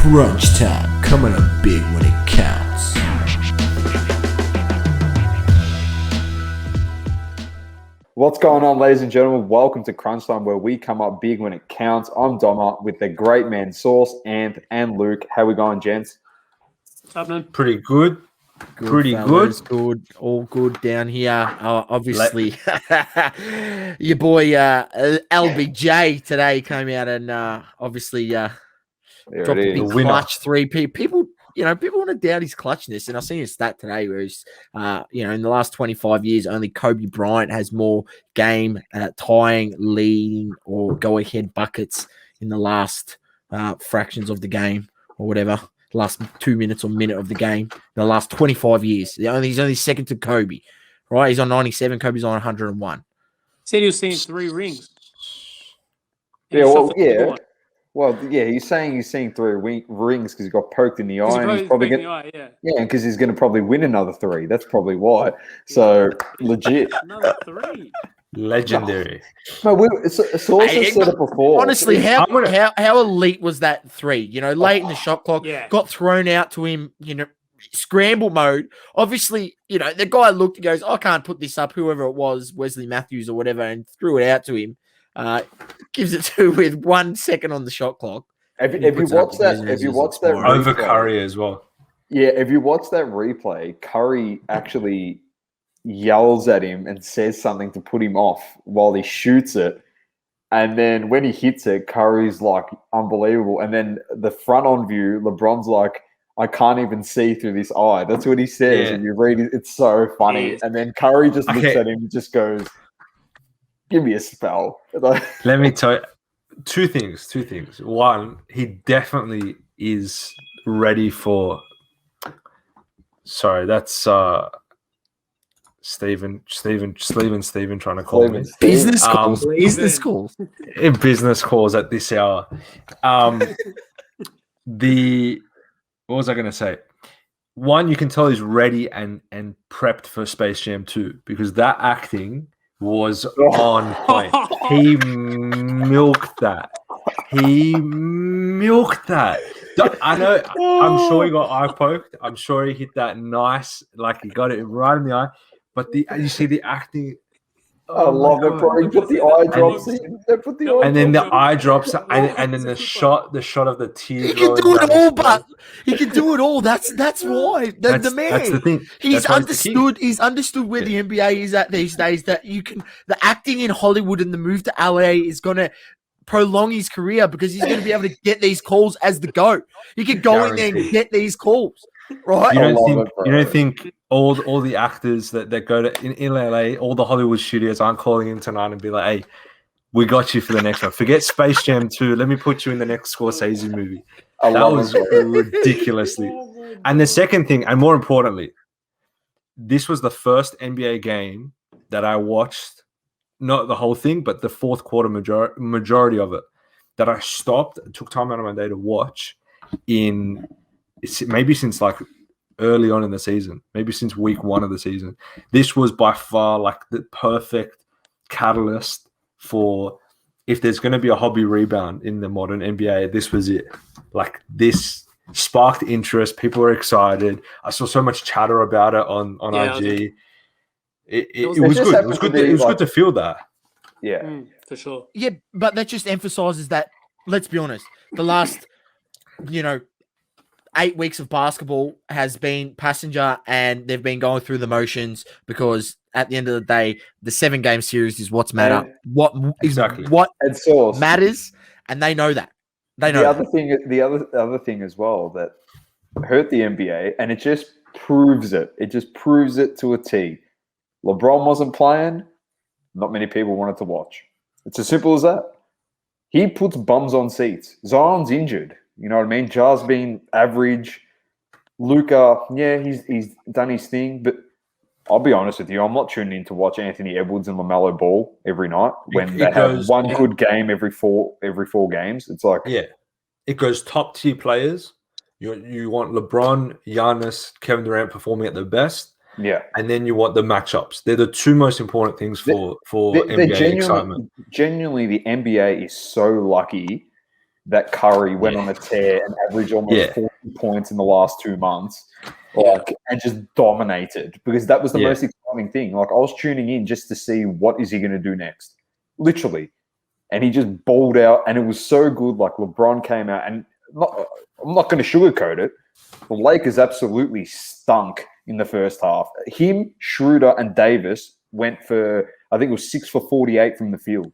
Crunch time, coming up big when it counts. What's going on, ladies and gentlemen? Welcome to Crunch Time, where we come up big when it counts. I'm Doma with the great man Sauce, Anth, and Luke. How we going, gents? What's happening? Pretty good. Pretty fellas. Good. All good down here. Obviously, your boy LBJ today came out and obviously dropped a big clutch three. People want to doubt his clutchness, and I seen a stat today where he's, in the last 25 years, only Kobe Bryant has more game tying, leading, or go ahead buckets in the last fractions of the game or whatever. Last 2 minutes or minute of the game, the last 25 years. He's only second to Kobe, right? He's on 97. Kobe's on 101. Said he was seeing 3 rings. He's saying he's seeing 3 rings because he got poked in the eye. And he's probably because he's going to probably win another 3. That's probably why. So legit. Another 3. Legendary. No, Sauce has said it before. Honestly, how elite was that 3? Late in the shot clock, got thrown out to him, scramble mode. Obviously, the guy looked and goes, I can't put this up, whoever it was, Wesley Matthews or whatever, and threw it out to him. Gives it to with 1 second on the shot clock. If you watch that over Curry as well. Yeah, if you watch that replay, Curry actually yells at him and says something to put him off while he shoots it. And then when he hits it, Curry's like unbelievable. And then the front on view, LeBron's like, I can't even see through this eye. That's what he says. Yeah. And you read it, it's so funny. And then Curry just looks at him and just goes, give me a spell. Let me tell you two things. One, he definitely is ready for. Sorry, that's Steven trying to call me. Business calls. Business calls. In business calls at this hour. What was I going to say? One, you can tell he's ready and prepped for Space Jam 2 because that acting was on point. He milked that. I know. I'm sure he got eye poked. I'm sure he hit that nice, like he got it right in the eye. But you see the acting. I love it, bro. He put the eye drops in. And then the eye drops, and then the shot of the tears. He can do it all, but he can do it all. That's why the man. That's the thing. He's understood. He's understood where the NBA is at these days. That the acting in Hollywood and the move to LA is gonna prolong his career because he's going to be able to get these calls as the GOAT. He can go in there and get these calls, right? You don't think all the actors that go to in LA, all the Hollywood studios aren't calling him tonight and be like, hey, we got you for the next one. Forget Space Jam 2. Let me put you in the next Scorsese movie. That was ridiculously. And the second thing, and more importantly, this was the first NBA game that I watched, not the whole thing, but the fourth quarter majority of it, that I stopped, took time out of my day to watch maybe since like early on in the season, maybe since week 1 of the season. This was by far like the perfect catalyst for if there's going to be a hobby rebound in the modern NBA, this was it. Like this sparked interest. People were excited. I saw so much chatter about it on IG. It was good. It was good. It was good to feel that. Yeah, for sure. Yeah, but that just emphasizes that. Let's be honest. The last, 8 weeks of basketball has been passenger, and they've been going through the motions because at the end of the day, the 7-game series is what's matter. What matters, and they know that. They know. The other thing as well that hurt the NBA, and it just proves it. It just proves it to a T. LeBron wasn't playing. Not many people wanted to watch. It's as simple as that. He puts bums on seats. Zion's injured. You know what I mean? Jar's been average. Luka, he's done his thing. But I'll be honest with you, I'm not tuning in to watch Anthony Edwards and LaMelo Ball every night when they have one good game every four games. It's like it goes top tier players. You want LeBron, Giannis, Kevin Durant performing at their best. Yeah. And then you want the matchups. They're the 2 most important things for NBA excitement. Genuinely, the NBA is so lucky that Curry went on a tear and averaged almost 40 points in the last 2 months, and just dominated, because that was the most exciting thing. Like, I was tuning in just to see what is he going to do next, literally, and he just balled out, and it was so good. Like, LeBron came out, and I'm not going to sugarcoat it. The Lakers absolutely stunk in the first half. Him, Schroeder, and Davis went for, I think it was 6 for 48 from the field.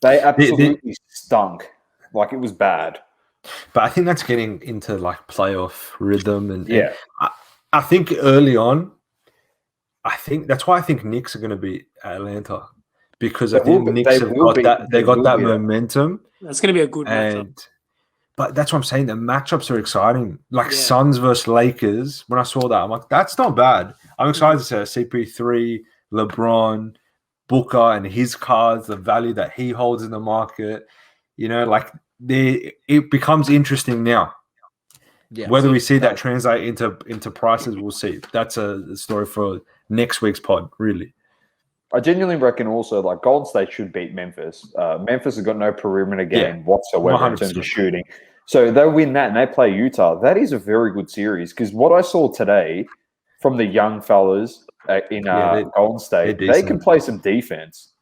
They absolutely stunk. Like, it was bad. But I think that's getting into like playoff rhythm, and I think early on, I think that's why I think Knicks are going to beat Atlanta, because I think Knicks have got that momentum. That's going to be a good matchup. But that's what I'm saying. The matchups are exciting. Like Suns versus Lakers. When I saw that, I'm like, that's not bad. I'm excited to see CP3, LeBron, Booker, and his cards, the value that he holds in the market. You know, like it becomes interesting now. Yeah, whether we see that translate into prices, we'll see. That's a story for next week's pod, really. I genuinely reckon also, like, Golden State should beat Memphis. Memphis has got no perimeter game whatsoever 100%. In terms of shooting. So they'll win that, and they play Utah. That is a very good series, because what I saw today from the young fellas in Golden State, they can play some defense.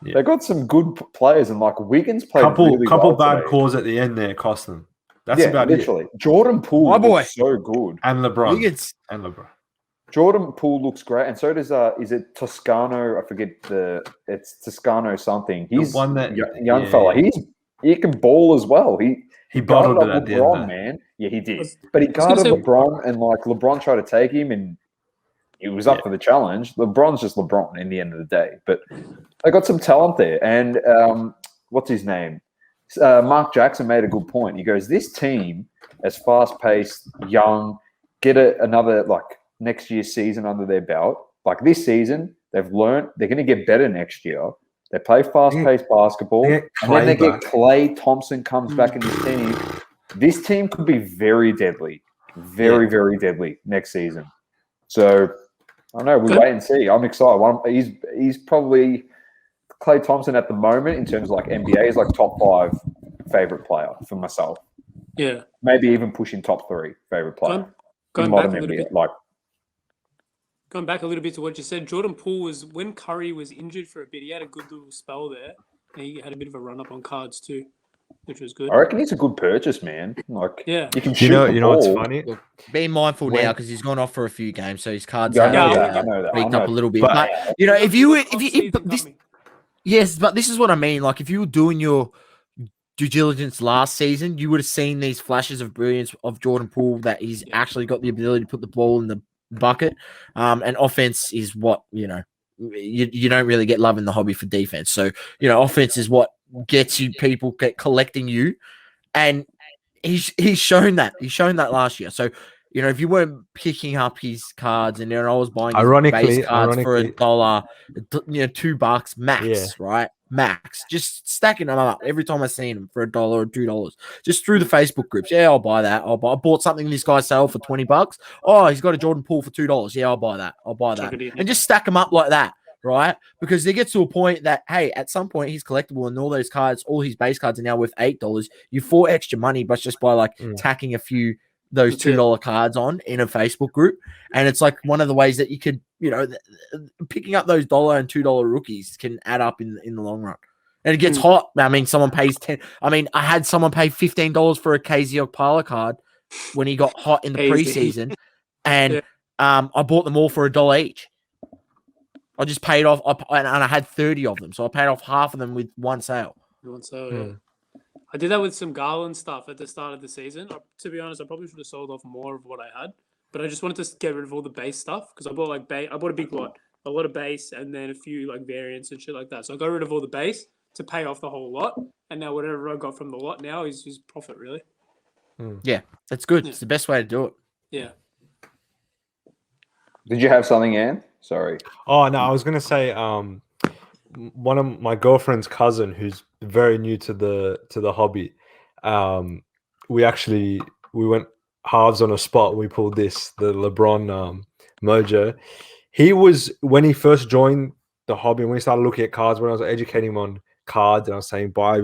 Yeah. They got some good players, and like Wiggins played couple bad calls at the end there cost them. That's about literally. It. Jordan Poole looks so good, and LeBron. Wiggins and LeBron. Jordan Poole looks great, and so does is it Toscano? I forget it's Toscano something. He's the one that young fella. He can ball as well. He bottled it up at LeBron, the end, man. Yeah, he did. But he guarded LeBron, and like LeBron tried to take him, and he was up for the challenge. LeBron's just LeBron in the end of the day. But they got some talent there. And what's his name? Mark Jackson made a good point. He goes, this team, as fast-paced, young, get another like next year's season under their belt. Like this season, they've learned they're going to get better next year. They play fast-paced basketball, and then they get Klay Thompson comes back in this team. This team could be very deadly, very deadly next season. So I don't know. We wait and see. I'm excited. He's probably Klay Thompson at the moment in terms of like NBA is like top 5 favorite player for myself. Yeah, maybe even pushing top 3 favorite player. Going back a little bit. Going back a little bit to what you said, Jordan Poole was, when Curry was injured for a bit, he had a good little spell there. And he had a bit of a run up on cards too, which was good. I reckon he's a good purchase, man. Like, you can shoot. You know what's funny? Look, be mindful now because he's gone off for a few games, so his cards I know that. Tweaked up a little bit. But you know, if this is what I mean. Like, if you were doing your due diligence last season, you would have seen these flashes of brilliance of Jordan Poole, that he's actually got the ability to put the ball in the bucket, and offense is what you don't really get love in the hobby for defense. So offense is what gets you people collecting you, and he's shown that last year. So if you weren't picking up his cards, and I was buying his base cards for $1, $2 max, right? Max, just stacking them up every time I seen them for $1 or $2, just through the Facebook groups. Yeah, I'll buy that. I bought something this guy sell for $20. Oh, he's got a Jordan Poole for $2. Yeah, I'll buy that. And just stack them up like that, right? Because they get to a point that, hey, at some point he's collectible, and all those cards, all his base cards are now worth $8. You for extra money, but just by like tacking a few those $2 cards on in a Facebook group. And it's like one of the ways that you could, picking up those $1 and $2 rookies can add up in the long run. And it gets hot. I mean, someone pays $10. I mean, I had someone pay $15 for a KZ Okpala card when he got hot in the preseason, and I bought them all for $1 each. I just paid off, and I had 30 of them, so I paid off half of them with one sale. I did that with some Garland stuff at the start of the season. To be honest, I probably should have sold off more of what I had, but I just wanted to get rid of all the base stuff, because I bought I bought a big lot, a lot of base, and then a few like variants and shit like that. So I got rid of all the base to pay off the whole lot, and now whatever I got from the lot now is profit, really. Yeah, that's good. Yeah. It's the best way to do it. Yeah. Did you have something, Ann? Sorry. Oh no, I was gonna say one of my girlfriend's cousin, who's very new to the hobby, we went halves on a spot. We pulled the LeBron mojo. He was, when he first joined the hobby, when he started looking at cards, when I was educating him on cards, and I was saying buy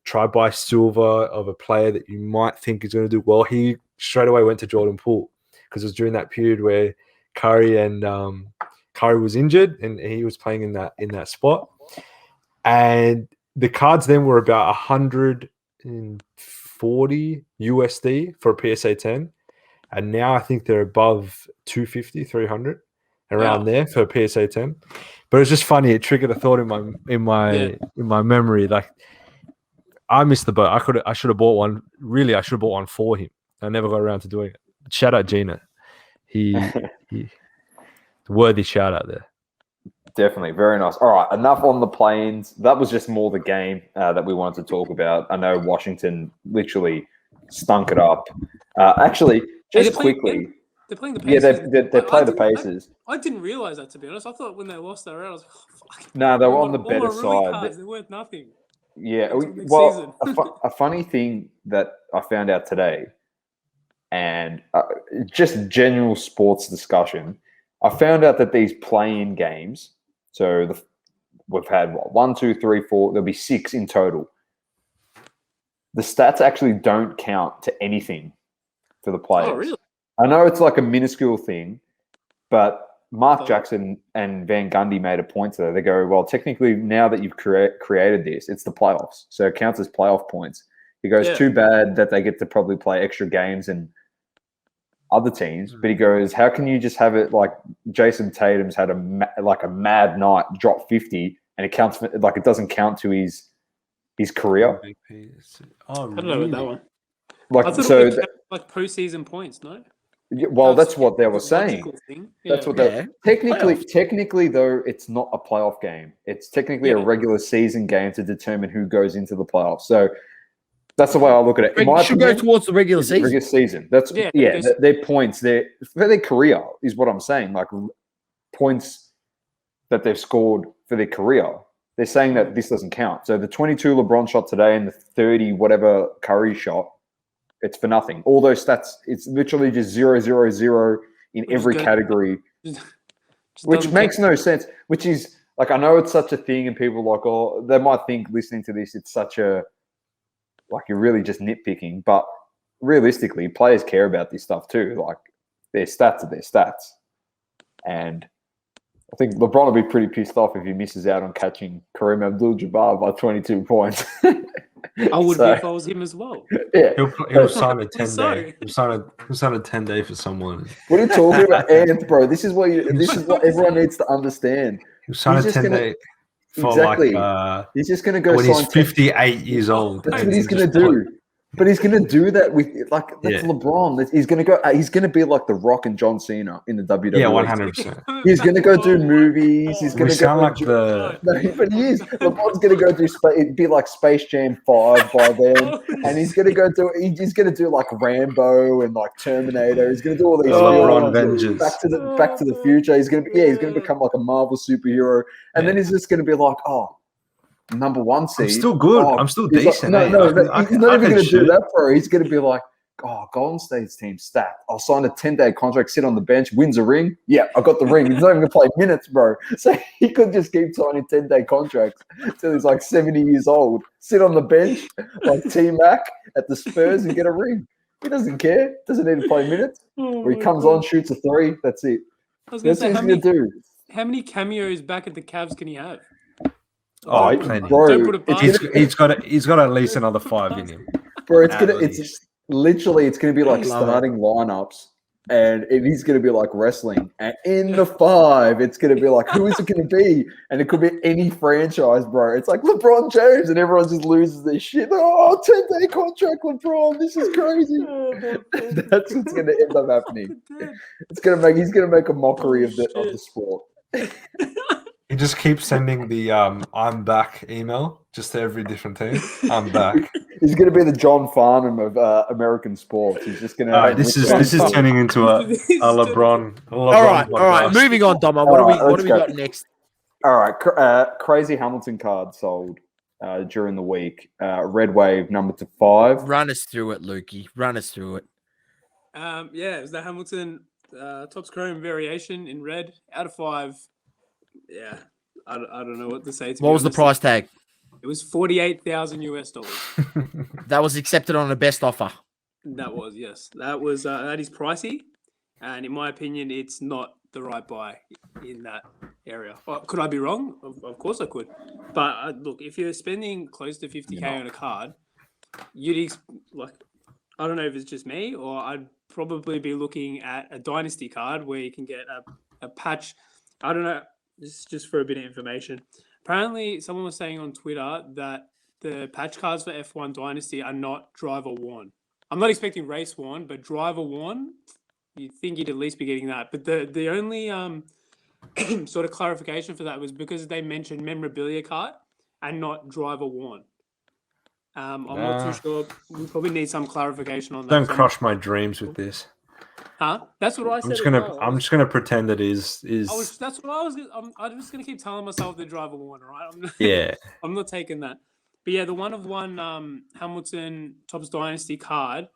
try buy silver of a player that you might think is going to do well, he straight away went to Jordan Poole because it was during that period where Curry was injured and he was playing in that spot. And the cards then were about 140 USD for a PSA 10. And now I think they're above 250, 300 around there for a PSA 10. But it's just funny. It triggered a thought in my memory. Like, I missed the boat. I should have bought one. Really, I should have bought one for him. I never got around to doing it. Shout out Gina. He worthy shout out there. Definitely. Very nice. All right. Enough on the planes. That was just more the game that we wanted to talk about. I know Washington literally stunk it up. Actually, just quickly. They're playing the Pacers. Yeah, they play the Pacers. I didn't realize that, to be honest. I thought when they lost that round, I was like, oh, fuck. No, they were on the better side. Cards, they're worth nothing. Yeah. Well, a funny thing that I found out today, and just general sports discussion, I found out that these play-in games, so we've had 1, 2, 3, 4, there'll be 6 in total. The stats actually don't count to anything for the players. Oh, really? I know it's like a minuscule thing, but Mark Jackson and Van Gundy made a point to that. They go, well, technically now that you've created this, it's the playoffs. So it counts as playoff points. He goes, too bad that they get to probably play extra games and other teams, but he goes, how can you just have it like Jason Tatum's had a mad night, drop 50, and it counts for, like, it doesn't count to his career. Oh, I don't know about that one. Like, I thought so it would count, like postseason points, no? Well, that's what they were saying. That's what they technically though, it's not a playoff game. It's technically a regular season game to determine who goes into the playoffs. So that's the way I look at it. It should go towards the regular season. Regular season. That's their points. For their career is what I'm saying. Like points that they've scored for their career. They're saying that this doesn't count. So the 22 LeBron shot today and the 30 whatever Curry shot, it's for nothing. All those stats, it's literally just 0, 0, 0 in every category, which makes no sense. Which is like, I know it's such a thing, and people are like, oh, they might think listening to this, it's such a, like, you're really just nitpicking, but realistically, players care about this stuff too. Like, their stats are their stats. And I think LeBron will be pretty pissed off if he misses out on catching Kareem Abdul-Jabbar by 22 points. I would be if I was him as well. Yeah. He'll sign a 10-day. He'll sign a 10-day for someone. What are you talking about, Ant, bro? This is what everyone needs to understand. He'll sign a 10-day. Exactly. He's just going to go when he's 58 years old. That's what he's going to do. But he's going to do that with, like, that's LeBron. He's going to go. He's going to be like The Rock and John Cena in the WWE. Yeah, 100%. He's going to go do movies. He's going to go like the. No, but he is. LeBron's going to go do. It'd be like Space Jam 5 by then, and he's going to go do. He's going to do like Rambo and like Terminator. He's going to do all these. LeBron Vengeance. Back to the Future. He's going to be. Yeah, he's going to become like a Marvel superhero, and then he's just going to be like, oh, number 1 seed. I'm still good. I'm still decent. Like, he's not even going to do that, bro. He's going to be like, oh, Golden State's team stacked. I'll sign a 10-day contract, sit on the bench, wins a ring. Yeah, I got the ring. He's not even going to play minutes, bro. So he could just keep signing 10-day contracts until he's like 70 years old, sit on the bench like T-Mac at the Spurs and get a ring. He doesn't care. Doesn't need to play minutes. Or he comes on, shoots a 3. That's it. I was going to say, how many cameos back at the Cavs can he have? Oh, bro, he's got at least another 5 in him. Bro, it's gonna be like starting lineups, and he's gonna be like wrestling. And in the 5, it's gonna be like, who is it gonna be? And it could be any franchise, bro. It's like LeBron James, and everyone just loses their shit. Oh, 10-day contract, LeBron. This is crazy. That's what's gonna end up happening. He's gonna make a mockery of the sport. He just keeps sending the "I'm back" email just to every different team. I'm back. He's going to be the John Farnham of American sports. He's just going to. This is turning into a LeBron. All right. Moving on, Dom. What do we got next? All right, crazy Hamilton card sold during the week. Red Wave number to 5. Run us through it, Lukey. Run us through it. It was the Hamilton Topps Chrome variation in red out of 5. Yeah, I don't know what to say. What was the price tag? It was $48,000. That was accepted on the best offer. That was, yes. That is pricey, and in my opinion, it's not the right buy in that area. Could I be wrong? Of course I could. But look, if you're spending close to 50K on a card, I don't know if it's just me, or I'd probably be looking at a dynasty card where you can get a patch. I don't know. This is just for a bit of information. Apparently, someone was saying on Twitter that the patch cards for F1 Dynasty are not driver worn. I'm not expecting race worn, but driver worn, you'd think you'd at least be getting that. But the only sort of clarification for that was because they mentioned memorabilia card and not driver worn. I'm not too sure. We probably need some clarification on that. Don't crush my dreams with this. Huh? That's what I said. I'm just gonna pretend it is. That's what I was. I'm just gonna keep telling myself the driver worn. Right? Yeah. I'm not taking that. But yeah, the one of one Hamilton Topps Dynasty card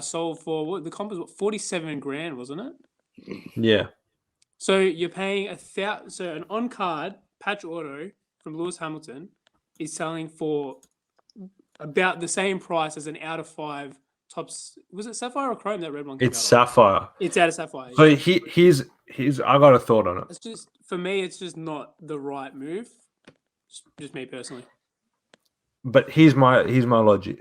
sold for the comp was 47 grand, wasn't it? Yeah. So you're paying so an on card patch auto from Lewis Hamilton is selling for about the same price as an out of 5 Topps. Was it Sapphire or Chrome that red one? It's Sapphire. It's out of Sapphire. So here's I got a thought on it. It's just for me, it's just not the right move. Just me personally. But here's my logic.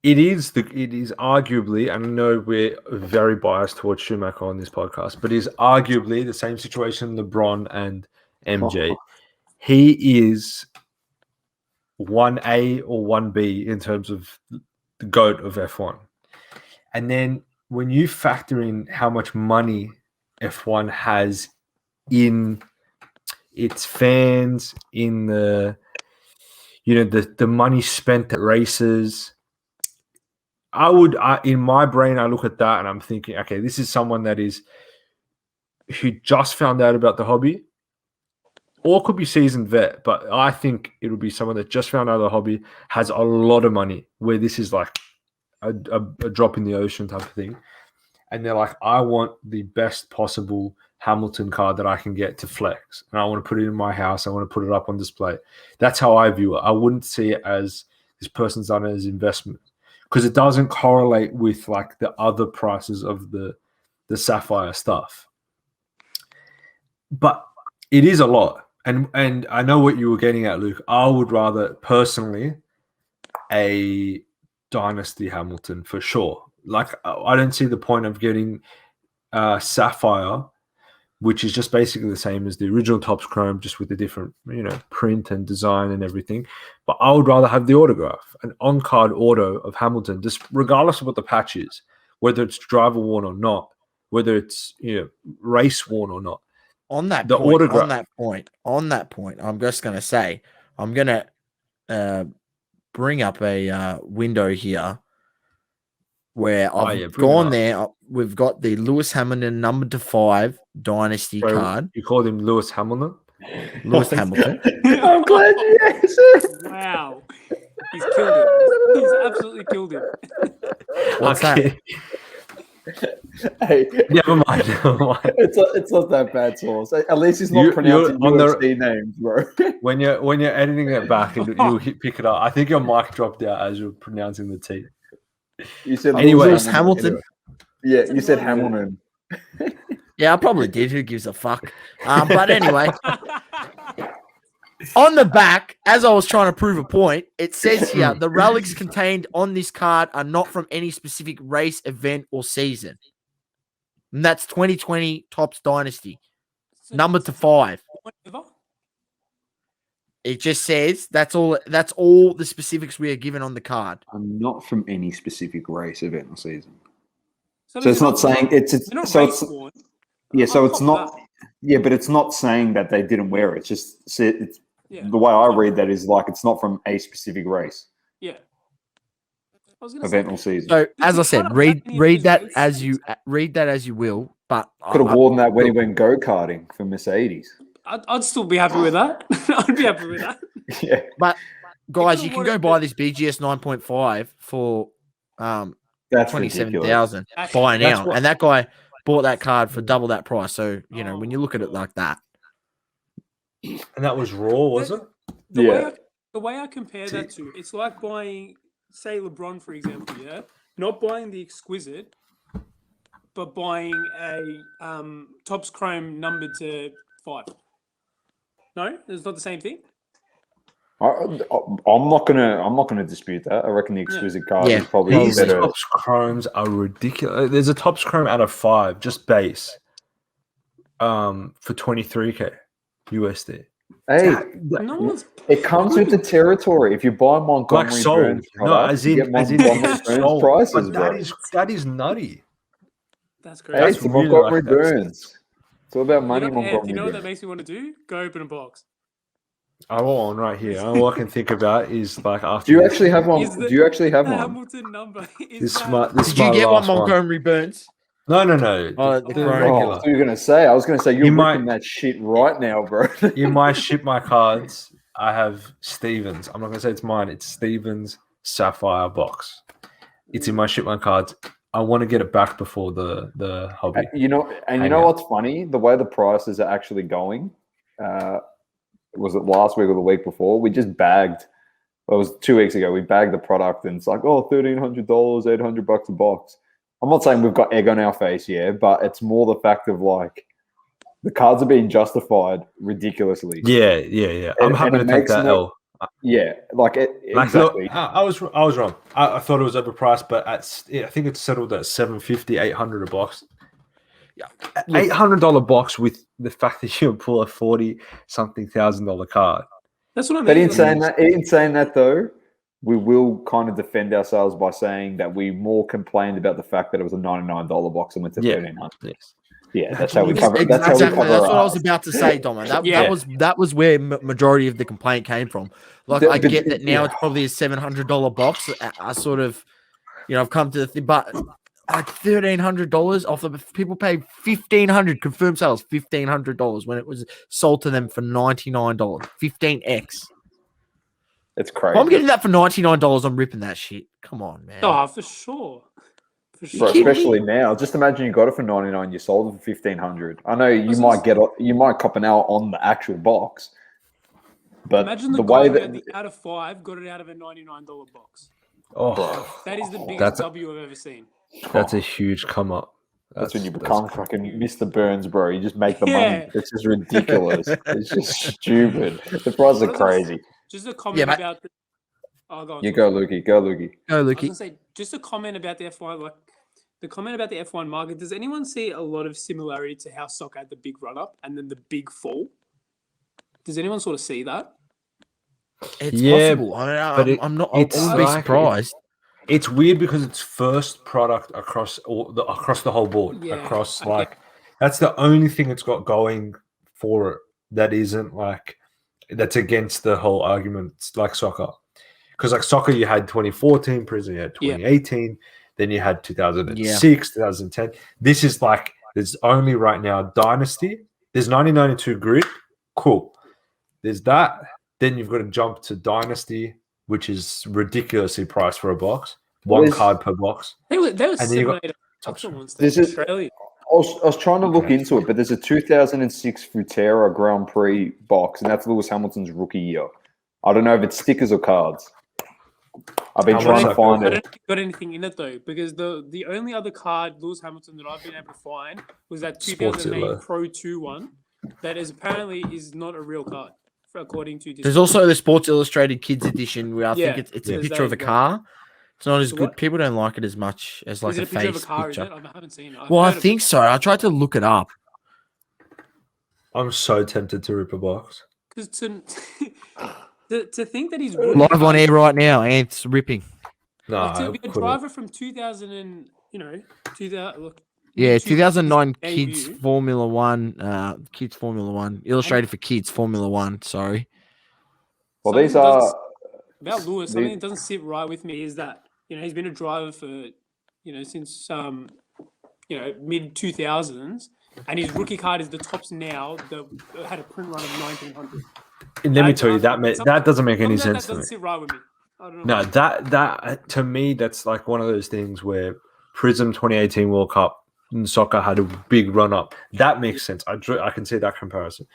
It is arguably, and I know we're very biased towards Schumacher on this podcast, but is arguably the same situation LeBron and MJ. He is 1A or 1B in terms of the GOAT of F1. And then when you factor in how much money F1 has in its fans, in the money spent at races, in my brain, I look at that and I'm thinking, okay, this is someone who just found out about the hobby, or could be seasoned vet, but I think it would be someone that just found out of the hobby, has a lot of money, where this is like a drop in the ocean type of thing. And they're like, I want the best possible Hamilton card that I can get to flex. And I want to put it in my house. I want to put it up on display. That's how I view it. I wouldn't see it as this person's done it as investment, because it doesn't correlate with like the other prices of the Sapphire stuff. But it is a lot. And I know what you were getting at, Luke. I would rather, personally, a Dynasty Hamilton for sure. Like, I don't see the point of getting Sapphire, which is just basically the same as the original Topps Chrome, just with a different, print and design and everything. But I would rather have the autograph, an on-card auto of Hamilton, just regardless of what the patch is, whether it's driver worn or not, whether it's race worn or not. On that point, I'm just going to say, I'm going to bring up a window here where I've gone there. We've got the Lewis Hamilton number to 5 Dynasty card. You called him Lewis Hamilton? Lewis Hamilton. I'm glad you answered. Wow. He's killed him. He's absolutely killed him. What's that? Hey, never mind. It's not that bad, Sauce. At least he's not pronouncing UFC names, bro. When you're editing it back, you'll pick it up. I think your mic dropped out as you're pronouncing the T. You said Lewis Hamilton. Anyway. Yeah, you said Hamilton. Yeah, I probably did. Who gives a fuck? But anyway, on the back, as I was trying to prove a point, it says here the relics contained on this card are not from any specific race, event, or season. And that's 2020 Topps Dynasty, number to 5. It just says that's all the specifics we are given on the card. I'm not from any specific race, event, or season. So it's not saying it's not. Yeah, but it's not saying that they didn't wear it. It's just the way I read that is like it's not from a specific race. Yeah. Event or season. So as I said, read that as you will. But could have worn that when he went go-karting for Mercedes. I'd still be happy with that. I'd be happy with that. Yeah. But guys, you can go buy this BGS 9.5 for that's 27,000 buy now, and that guy bought that card for double that price. So when you look at it like that, And that was raw, was it? The way I compare that to, it's like buying, say, LeBron, for example, yeah? Not buying the exquisite, but buying a Topps Chrome numbered to 5. No? It's not the same thing? I'm not gonna dispute that. I reckon the exquisite card is probably These better. Topps Chromes are ridiculous. There's a Topps Chrome out of 5, just base, for 23K USD. Hey, it comes with the territory. If you buy Montgomery Burns products, you get Montgomery Burns prices, bro. That is nutty. That's Hey, crazy. it's Montgomery Burns. It's all about money, Montgomery you know what that Burns. makes me want to do? Go open a box. I want one right here. All I can think about is like after. Do you actually have one? Do you actually have one? Hamilton number. Did you get one Montgomery Burns? No. Oh, the regular. I was gonna say you're ripping that shit right now, bro. You might ship my cards. I have Stevens. I'm not gonna say it's mine. It's Stevens Sapphire box. It's in my ship my cards. I want to get it back before the hobby. You know what's funny? The way the prices are actually going. Was it last week or the week before? We just bagged. Well, it was 2 weeks ago. We bagged the product, and it's like, $1,300, $800 a box. I'm not saying we've got egg on our face, but it's more the fact of like the cards are being justified ridiculously. Yeah. I'm happy to take that L. Yeah, exactly. Look, I was wrong. I thought it was overpriced, but I think it's settled at $750, $800 a box. Yeah, $800 box with the fact that you pull a $40-something thousand card. That's what I mean. But in saying that though, we will kind of defend ourselves by saying that we more complained about the fact that it was a $99 box and went to $1,300. Yes. Yeah, that's how we cover. Exactly. That's what I was about to say, Dom. That was where majority of the complaint came from. Like I get that now it's probably a $700 box. I sort of, I've come to the thing, but. Like $1,300 off of people paid $1,500 confirmed sales $1,500 when it was sold to them for $99 15x. It's crazy. If I'm getting that for $99. I'm ripping that shit. Come on, man. Oh, for sure. Bro, especially now. Just imagine you got it for $99. You sold it for $1,500. I know you might cop an hour on the actual box, but imagine the way guy that out of 5 got it out of a $99 box. Oh, that is the biggest W I've ever seen. That's a huge come up. That's when you become fucking Mr. Burns, bro. You just make the money. It's just ridiculous. It's just stupid. The prices are crazy. Just a comment about the. Oh, go on. You go, Lukey. Go, Lukey. Go, I was Lukey. gonna say just a comment about the F1. Like the comment about the F1 market. Does anyone see a lot of similarity to how soccer had the big run up and then the big fall? Does anyone sort of see that? It's possible. I'm not. I wouldn't be surprised. It's weird because it's first product across the whole board. That's the only thing it's got going for it that isn't like that's against the whole argument like soccer. Because like soccer, you had 2014, Prism, you had 2018, then you had 2006, 2010. This is like there's only right now Dynasty. There's 1992 Grid, cool. There's that. Then you've got to jump to Dynasty, which is ridiculously priced for a box. One card per box. They were similar to Australia. I was trying to look into it, but there's a 2006 Futera Grand Prix box, and that's Lewis Hamilton's rookie year. I don't know if it's stickers or cards. I've been trying to find it. I don't think got anything in it though, because the only other card Lewis Hamilton that I've been able to find was that 2008 Pro 2 one that is apparently is not a real card. According to there's also the Sports Illustrated Kids Edition where I think it's a picture of a car. It's not as good. What? People don't like it as much as like a face of a car, picture. Is it? I haven't seen it. Well, I think so. I tried to look it up. I'm so tempted to rip a box. Because to think that he's live on air right now, and it's ripping. No, to be a driver from 2000 and 2000. Look, yeah, 2009 Kids Formula One, Kids Formula One, illustrated for Kids Formula One. Sorry. Well, these are about Lewis. Something that doesn't sit right with me is that he's been a driver for since mid 2000s, and his rookie card is the tops now. That had a print run of 1900. And let me tell you that doesn't make any sense to me. That doesn't sit right with me. I don't know. No, that to me that's like one of those things where Prism 2018 World Cup. And soccer had a big run up. That makes sense. I can see that comparison.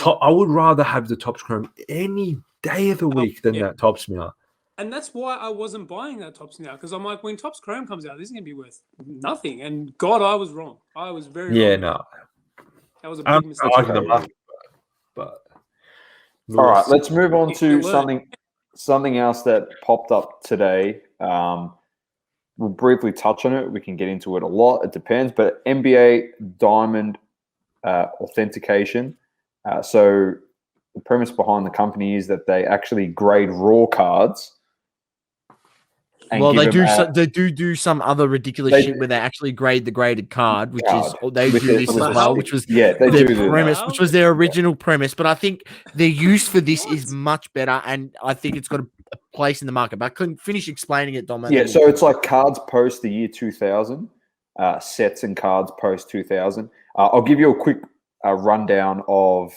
I would rather have the Topps Chrome any day of the week than that Topps Mirror. And that's why I wasn't buying that Topps now, because I'm like, when Topps Chrome comes out, this is going to be worth nothing. And God, I was wrong. I was very wrong. No. That was a big mistake. But all right, let's move on to something else that popped up today. We'll briefly touch on it. We can get into it a lot. It depends. But NBA Diamond authentication. So the premise behind the company is that they actually grade raw cards. Well, they do some other ridiculous shit where they actually grade the graded card, which is they do this as well, which was their premise, which was their original premise. But I think their use for this is much better, and I think it's got a place in the market. But I couldn't finish explaining it, Dom. Yeah, so it's like cards post the year 2000, sets and cards post 2000. I'll give you a quick rundown of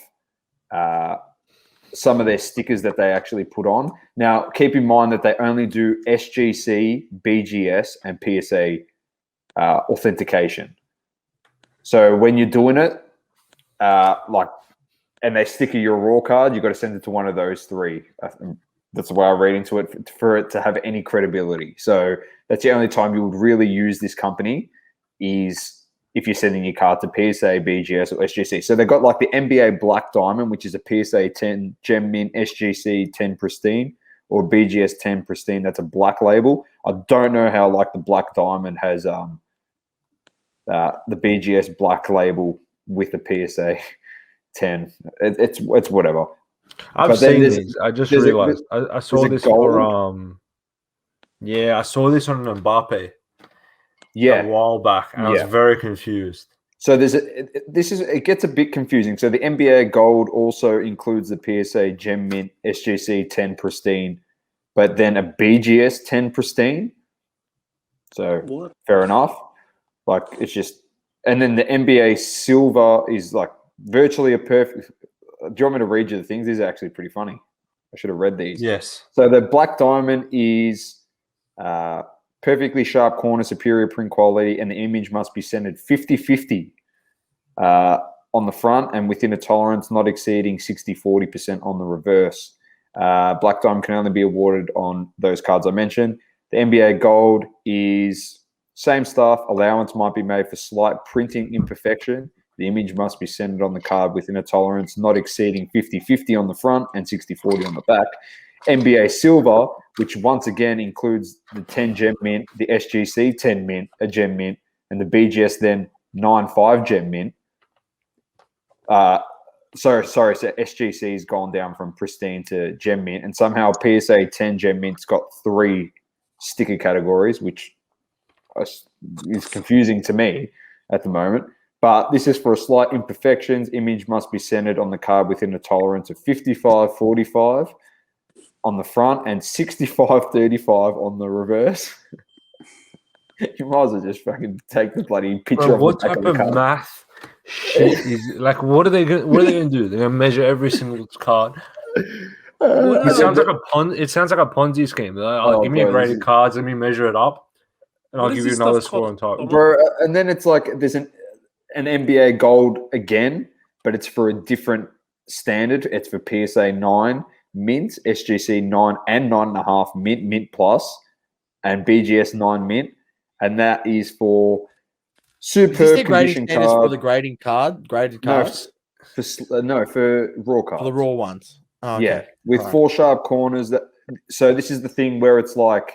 some of their stickers that they actually put on. Now, keep in mind that they only do SGC, BGS, and PSA authentication. So when you're doing it, and they sticker your raw card, you've got to send it to one of those three. That's the way I read into it, for it to have any credibility. So that's the only time you would really use this company is if you're sending your card to PSA, BGS, or SGC. So they've got like the NBA Black Diamond, which is a PSA 10 Gem Mint, SGC 10 Pristine, or BGS 10 Pristine. That's a black label. I don't know how like the Black Diamond has the BGS black label with the PSA 10. It's whatever. I've seen these. I just realized I saw this for I saw this on Mbappe. A while back, and I was very confused. So it gets a bit confusing. So the NBA Gold also includes the PSA Gem Mint SGC 10 Pristine, but then a BGS 10 Pristine. So fair enough. Like it's just, and then the NBA Silver is like virtually a perfect. Do you want me to read you the things? These are actually pretty funny. I should have read these. Yes. So the Black Diamond is perfectly sharp corner, superior print quality, and the image must be centered 50-50 on the front and within a tolerance not exceeding 60-40% on the reverse. Black Diamond can only be awarded on those cards I mentioned. The NBA Gold is same stuff. Allowance might be made for slight printing imperfection. The image must be centered on the card within a tolerance not exceeding 50-50 on the front and 60-40 on the back. NBA Silver, which once again includes the 10 Gem Mint, the SGC 10 Mint, a Gem Mint, and the BGS then 9.5 Gem Mint. So SGC has gone down from Pristine to Gem Mint, and somehow PSA 10 Gem Mint's got 3 sticker categories, which is confusing to me at the moment. But this is for slight imperfections. Image must be centered on the card within a tolerance of 55-45 on the front and 65-35 on the reverse. You might as well just fucking take the bloody picture of what the back type of the of card. math shit is like? What are they going to do? They're going to measure every single card. It sounds like a Ponzi scheme. Like, give me a graded cards, let me measure it up, and I'll give you another score on top, bro. And then it's like there's an NBA Gold again, but it's for a different standard. It's for PSA 9 Mint, SGC 9 and 9.5 Mint Plus, and BGS 9 Mint, and that is for superb condition cards. For the graded cards? For raw cards. For the raw ones. Oh, okay. Yeah, with 4 sharp corners. So this is the thing where it's like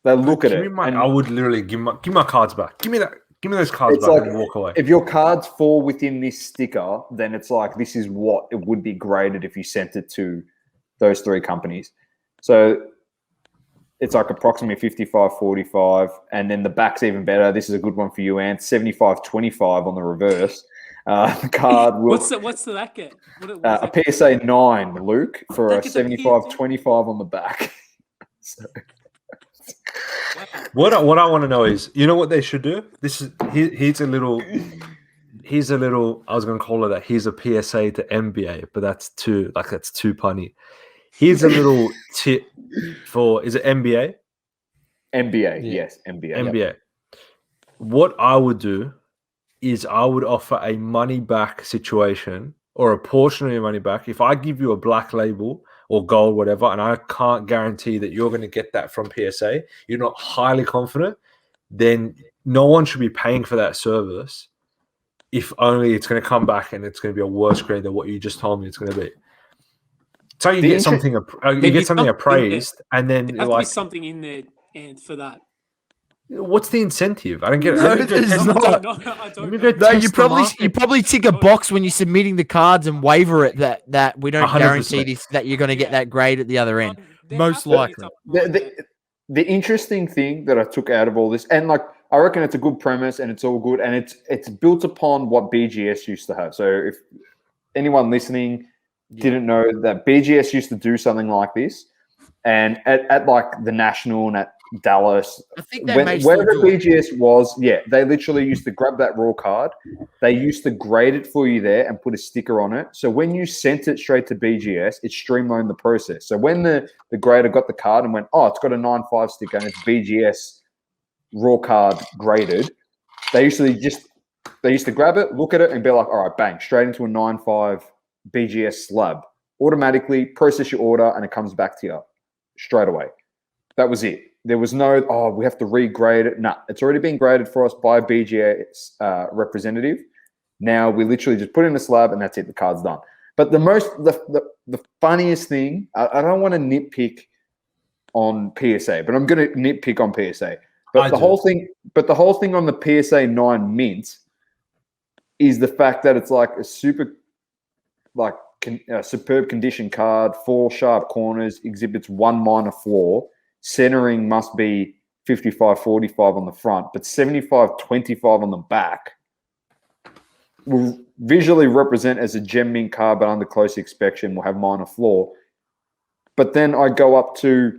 they look at it. I would literally give my cards back. Give me that. Give me those cards back and walk away. If your cards fall within this sticker, then it's like this is what it would be graded if you sent it to those 3 companies. So it's like approximately 55-45, and then the back's even better. This is a good one for you, Ant. 75-25 on the reverse. The card will. What's that get? A PSA 9, Luke, for a 75-25 on the back. So. What I want to know is, you know what they should do? Here's a little. I was going to call it that. Here's a PSA to NBA, but that's too punny. Here's a little tip for. Is it NBA? NBA, yes, NBA. NBA. Yep. What I would do is I would offer a money back situation or a portion of your money back. If I give you a black label or gold, whatever, and I can't guarantee that you're going to get that from PSA, you're not highly confident, then no one should be paying for that service if only it's going to come back and it's going to be a worse grade than what you just told me it's going to be. So you get something appraised, and then there has to be something in there and for that. What's the incentive? I don't get it. No, there's not. No, you probably tick a box when you're submitting the cards and waiver it that we don't 100%. Guarantee this, that you're going to get that grade at the other end. Most likely. The interesting thing that I took out of all this, and like I reckon it's a good premise and it's all good, and it's built upon what BGS used to have. So if anyone listening didn't know that BGS used to do something like this, and at like the National and at Dallas, I think wherever BGS was, they literally used to grab that raw card. They used to grade it for you there and put a sticker on it. So when you sent it straight to BGS, it streamlined the process. So when the grader got the card and went, oh, it's got a 9.5 sticker and it's BGS raw card graded, they used to grab it, look at it, and be like, all right, bang, straight into a 9.5 BGS slab. Automatically process your order and it comes back to you straight away. That was it. There was no, we have to regrade it. Nah, it's already been graded for us by a BGS representative. Now we literally just put in a slab and that's it. The card's done. But the funniest thing, I don't want to nitpick on PSA, but I'm going to nitpick on PSA. But the whole thing on the PSA 9 mint is the fact that it's like a superb condition card, 4 sharp corners, exhibits 1 minor flaw. Centering must be 55-45 on the front, but 75-25 on the back will visually represent as a gem mint card, but under close inspection will have minor flaw. But then I go up to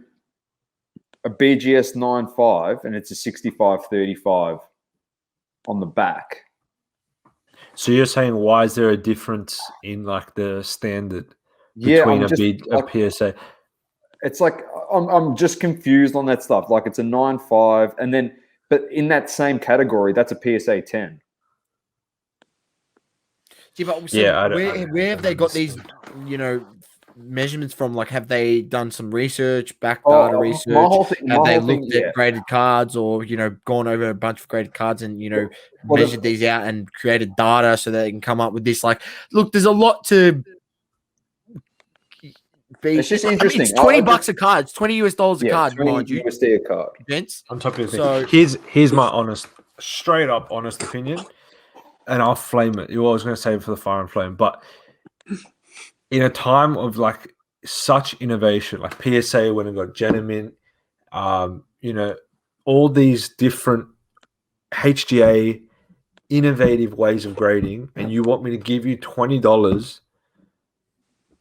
a BGS 9.5 and it's a 65-35 on the back. So you're saying, why is there a difference in like the standard between a PSA? It's like I'm just confused on that stuff. Like it's a 9.5, and then but in that same category, that's a PSA 10. Yeah, but where have they got these, measurements from? Like, have they done some research, data research? Have they looked at graded cards, or gone over a bunch of graded cards and measured these out and created data so that they can come up with this? Like, look, there's a lot to. It's just interesting. It's $20 a card. It's $20 a card, mind you. USD a card. Vince? On top of the thing. Here's my straight up honest opinion, and I'll flame it. You always going to save it for the fire and flame, but in a time of like such innovation, like PSA when it got Genamint, all these different HGA innovative ways of grading, and you want me to give you $20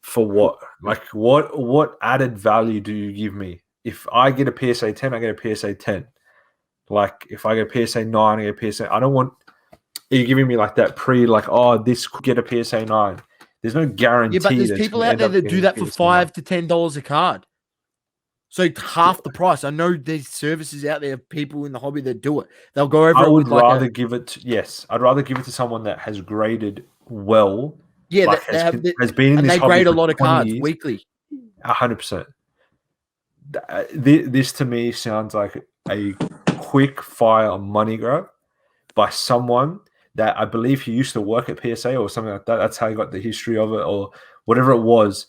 for what? Like what added value do you give me? If I get a PSA 10, I get a PSA 10. Like if I get a PSA 9, I get a PSA. I don't want you giving me like that this could get a PSA 9. There's no guarantee. Yeah, but there's people out there that do that for $5 to $10 a card. So half the price. I know there's services out there, people in the hobby that do it. They'll go over. I'd rather give it to someone that has graded well. Yeah, like has been in this hobby. They grade a lot of cards weekly. 100%. This to me sounds like a quick fire money grab by someone that I believe he used to work at PSA or something like that. That's how he got the history of it or whatever it was.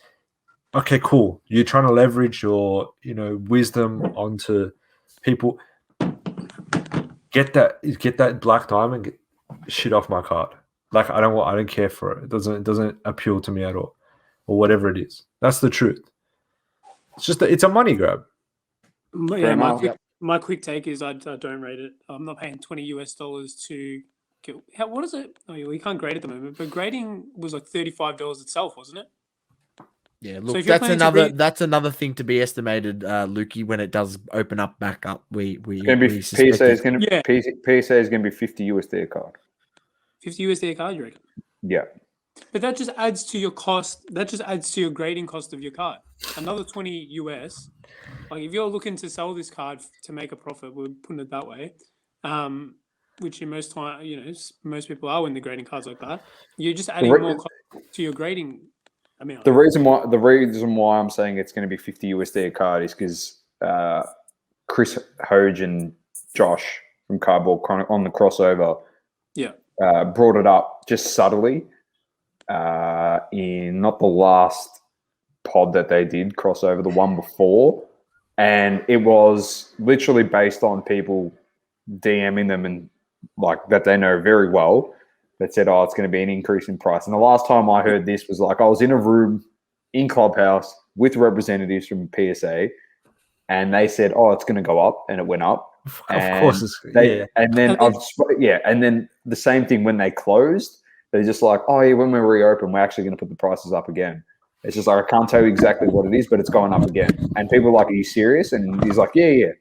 Okay, cool. You're trying to leverage your, wisdom onto people. Get that black diamond, get shit off my card. Like I don't care for it. It doesn't appeal to me at all, or whatever it is. That's the truth. It's a money grab. Yeah, my quick take is I don't rate it. I'm not paying $20 to get. What is it? Oh, we can't grade at the moment, but grading was like $35 itself, wasn't it? Yeah, look, so that's another thing to be estimated, Lukey, when it does open up back up. PSA is going to be $50 a card. $50 a card, you reckon? Yeah. But that just adds to your cost. That just adds to your grading cost of your card. Another $20. Like if you're looking to sell this card to make a profit, we're putting it that way. Which in most time, most people are when they're grading cards like that. You're just adding more cost to your grading amount. The reason why I'm saying it's going to be 50 USD a card is because Chris Hoge and Josh from Cardboard on the crossover, brought it up just subtly in not the last pod that they did crossover, the one before, and it was literally based on people DMing them and like that they know very well that said, "Oh, it's going to be an increase in price." And the last time I heard this was like I was in a room in Clubhouse with representatives from PSA, and they said, "Oh, it's going to go up," and it went up. Of course, and then and then the same thing when they closed. They're just like, "Oh yeah, when we reopen, we're actually going to put the prices up again." It's just like I can't tell you exactly what it is, but it's going up again. And people are like, "Are you serious?" And he's like, "Yeah."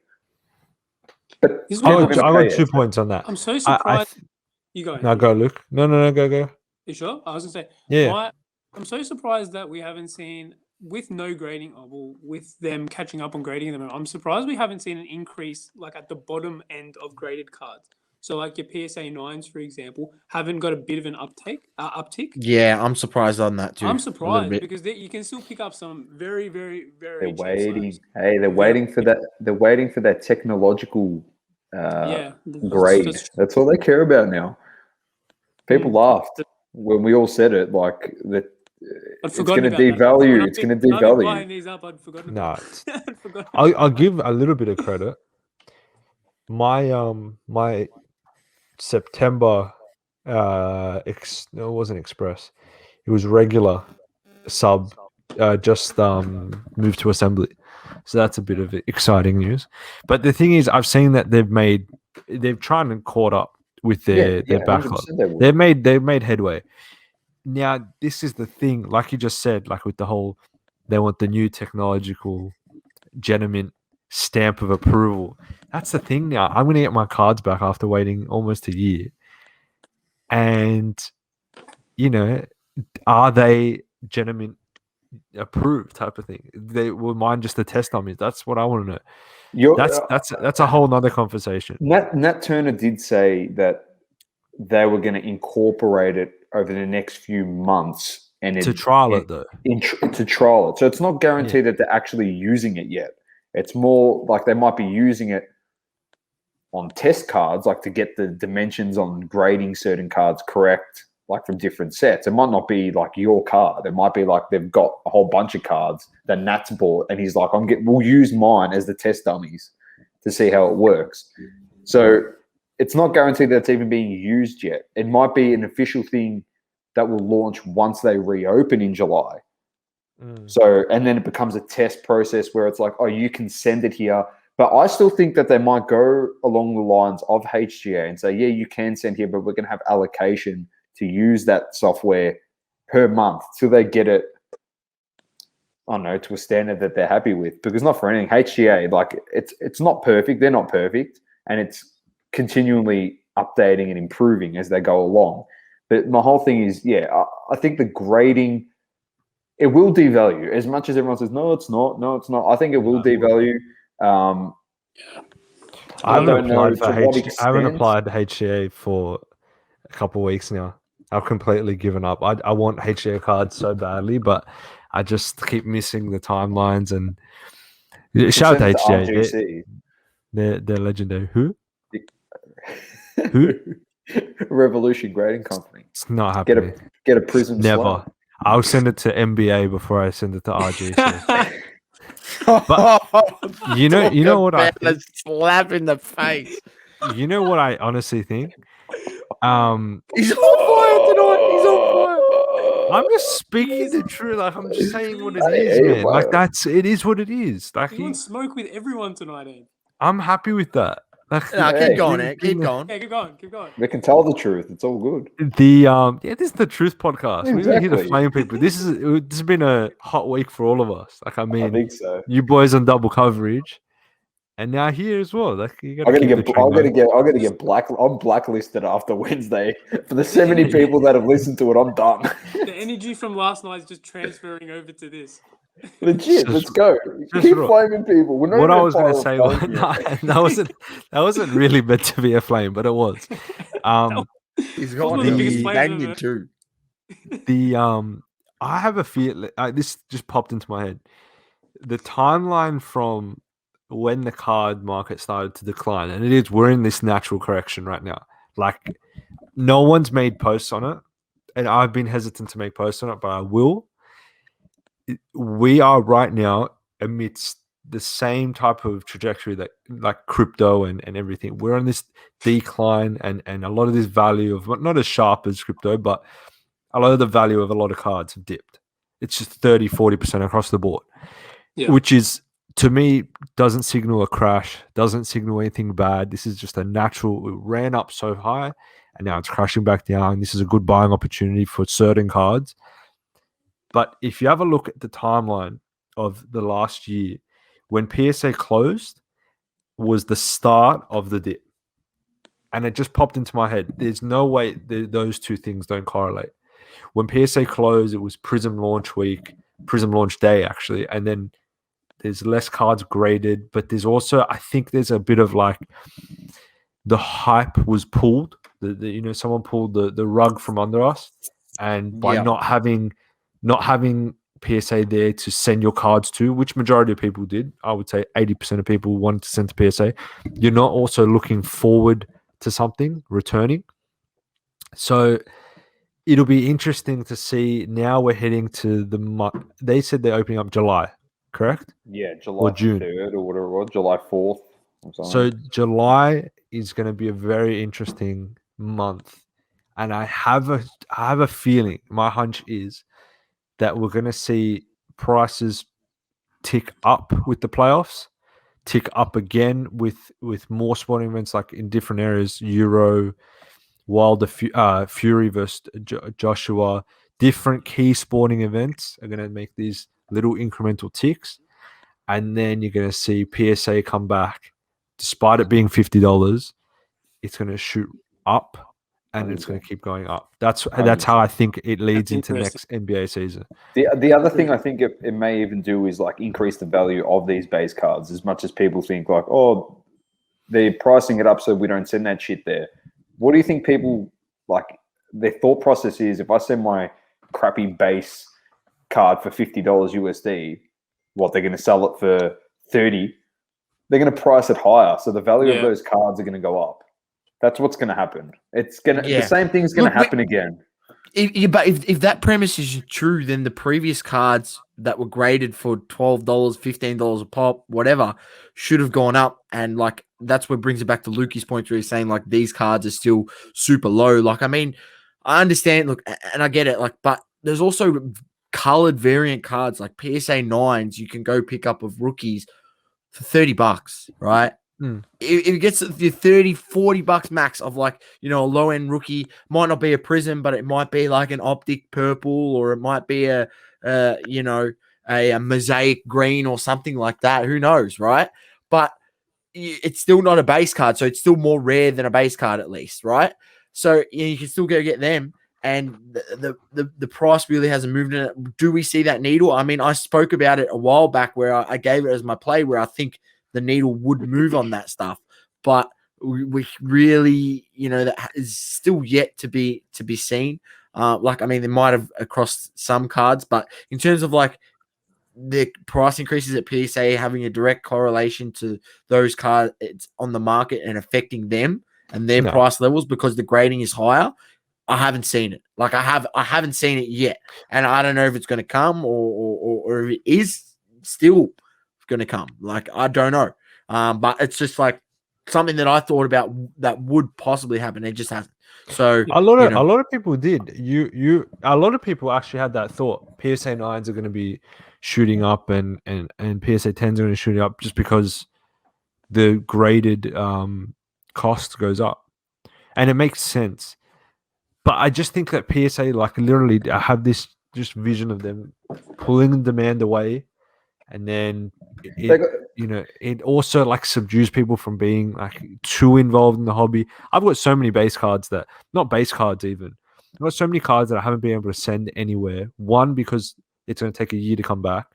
But I got 2 points on that. I'm so surprised. You go. No, go, Luke. No, go. You sure? I was gonna say, yeah. I'm so surprised that we haven't seen with no grading. With them catching up on grading them, I'm surprised we haven't seen an increase like at the bottom end of graded cards. So like your PSA 9s, for example, haven't got a bit of an uptick. Yeah, I'm surprised on that too. I'm surprised because you can still pick up some very, very, very. They're waiting. Hey, they're waiting for that. They're waiting for that technological grade. That's all they care about now. People laughed when we all said it. Like that, it's going to devalue. It's going to devalue. These up, I'd forgotten. No, I'll give a little bit of credit. My September it wasn't express, it was regular sub just moved to assembly, so that's a bit of exciting news. But the thing is, I've seen that they've tried and caught up with their backlog. They've made headway. Now this is the thing, like you just said, like with the whole, they want the new technological gentleman stamp of approval. That's the thing now. I'm going to get my cards back after waiting almost a year. And, are they gentlemen approved type of thing? They will mine just the test dummies. That's what I want to know. That's a whole nother conversation. Nat Turner did say that they were going to incorporate it over the next few months and to trial it though. To trial it. So it's not guaranteed that they're actually using it yet. It's more like they might be using it on test cards, like to get the dimensions on grading certain cards correct, like from different sets. It might not be like your card. It might be like they've got a whole bunch of cards that Nat's bought, and he's like, we'll use mine as the test dummies to see how it works. So it's not guaranteed that it's even being used yet. It might be an official thing that will launch once they reopen in July. So, and then it becomes a test process where it's like, oh, you can send it here. But I still think that they might go along the lines of HGA and say, yeah, you can send here, but we're going to have allocation to use that software per month till they get it, I don't know, to a standard that they're happy with. Because not for anything, HGA, like it's not perfect. They're not perfect. And it's continually updating and improving as they go along. But my whole thing is, I think the grading, it will devalue as much as everyone says, no, it's not. No, it's not. I think it will devalue. I haven't applied to HCA for a couple of weeks now. I've completely given up. I want HCA cards so badly, but I just keep missing the timelines. And shout out to HCA. They're legendary. Who? Revolution Grading Company. It's not happening. Get a prism. Never. Slab. I'll send it to MBA before I send it to RGC. But you know what I think? Slap in the face. You know what I honestly think? He's on fire tonight. He's on fire. I'm just speaking the truth. Like I'm just saying what it is, man. Like it is what it is. Like you want smoke with everyone tonight, Ed. I'm happy with that. Keep going, Ed. Keep going. Yeah, keep going. We can tell the truth. It's all good. This is the Truth Podcast. Exactly. We're here to flame people. This has been a hot week for all of us. Like I think so. You boys on double coverage, and now here as well. Like you I'm gonna get blacklisted after Wednesday for the 70 people that have listened to it. I'm done. The energy from last night is just transferring over to this. Legit, let's go. Keep flaming people. What I was going to say was that wasn't really meant to be a flame, but it was. He's got the Banyan too. I have a feel. This just popped into my head. The timeline from when the card market started to decline, and we're in this natural correction right now. Like, no one's made posts on it, and I've been hesitant to make posts on it, but I will. We are right now amidst the same type of trajectory that like crypto and everything. We're on this decline, and a lot of this value of not as sharp as crypto, but a lot of the value of a lot of cards have dipped. It's just 30-40% across the board, which is, to me, doesn't signal a crash, doesn't signal anything bad. This is just a natural. It ran up so high and now it's crashing back down. This is a good buying opportunity for certain cards. But if you have a look at the timeline of the last year, when PSA closed was the start of the dip. And it just popped into my head. There's no way those two things don't correlate. When PSA closed, it was Prism launch week, Prism launch day, actually. And then there's less cards graded, but there's also, I think there's a bit of like the hype was pulled. Someone pulled the rug from under us. And by not having PSA there to send your cards to, which majority of people did, I would say 80% of people wanted to send to PSA, you're not also looking forward to something returning. So it'll be interesting to see. Now we're heading to they said they're opening up July, correct? Yeah, July or June 3rd or whatever it was, July 4th. So July is going to be a very interesting month, and I have a feeling. My hunch is that we're going to see prices tick up with the playoffs, tick up again with more sporting events like in different areas, Euro, Wilder, Fury versus Joshua. Different key sporting events are going to make these little incremental ticks, and then you're going to see PSA come back. Despite it being $50, it's going to shoot up, and it's going to keep going up. That's how I think it leads into next NBA season. The other thing I think it may even do is like increase the value of these base cards, as much as people think like, oh, they're pricing it up so we don't send that shit there. What do you think people like their thought process is? If I send my crappy base card for $50 USD, what, they're going to sell it for 30? They're going to price it higher, so the value of those cards are going to go up. That's what's going to happen. It's going to the same thing's going to happen again. But if that premise is true, then the previous cards that were graded for $12, $15 a pop, whatever, should have gone up. And like that's what brings it back to Lukey's point, where he's saying like these cards are still super low. Like, I mean, I understand, look, and I get it, like, but there's also colored variant cards like PSA 9s you can go pick up of rookies for $30, right? If it gets the $30-$40 max of like, a low end rookie, might not be a prism, but it might be like an optic purple, or it might be a mosaic green or something like that. Who knows, right? But it's still not a base card, so it's still more rare than a base card at least, right? So you can still go get them, and the price really hasn't moved in it. Do we see that needle? I mean, I spoke about it a while back where I gave it as my play, where I think the needle would move on that stuff, but we really, that is still yet to be seen. Like, I mean, they might have across some cards, but in terms of like the price increases at PSA having a direct correlation to those cards on the market and affecting them and their price levels because the grading is higher, I haven't seen it. Like I haven't seen it yet, and I don't know if it's going to come or if it is still going to come. Like, I don't know. But it's just like something that I thought about that would possibly happen. It just hasn't. So a lot of people did. A lot of people actually had that thought. PSA 9s are going to be shooting up, and PSA 10s are going to shoot up just because the graded cost goes up, and it makes sense. But I just think that PSA, like, literally, I have this just vision of them pulling the demand away, and then it also like subdues people from being like too involved in the hobby. I've got so many base cards that, not base cards even, I've got so many cards that I haven't been able to send anywhere. One, because it's going to take a year to come back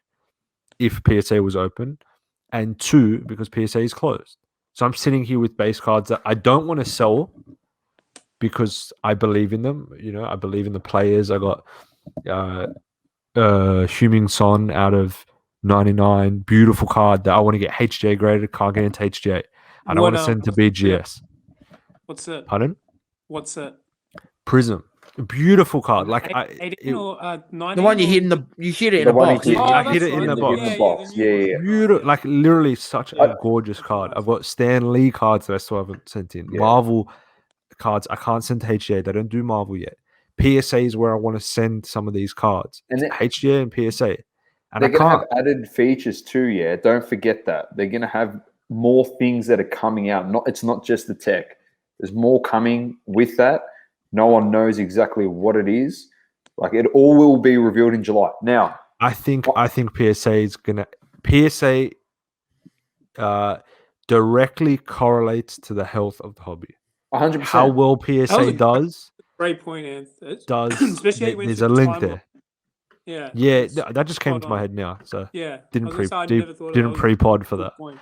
if PSA was open, and two, because PSA is closed. So I'm sitting here with base cards that I don't want to sell, because I believe in them. You know, I believe in the players. I got Huming Son out of 99, beautiful card that I want to get HGA graded. Can't get into HGA. I don't want to send to BGS. What's it? Pardon? What's it? Prism. Beautiful card. Like 18 or 19? The one you hit in The a one box. he hit, Oh, I hit that's it in right. the box. In the Yeah, box. the new one. Beautiful, like literally such a gorgeous That's card. nice. I've got Stan Lee cards that I still haven't sent in. Yeah. Marvel cards I can't send to HGA. They don't do Marvel yet. PSA is where I want to send some of these cards. And It's HGA and PSA. And they're I going to can't. have added features too, yeah. Don't forget that. They're going to have more things that are coming out. It's not just the tech. There's more coming with that. No one knows exactly what it is. Like, it all will be revealed in July. Now, I think PSA is gonna PSA directly correlates to the health of the hobby. 100%. How well PSA does Great point, Anthony. does Especially when there's you a the link timeline. there. Yeah. Yeah, it's that just came spot to my on. head now. So Yeah. didn't I was gonna say, I pre never thought of didn't that. pre-pod for Good that. point.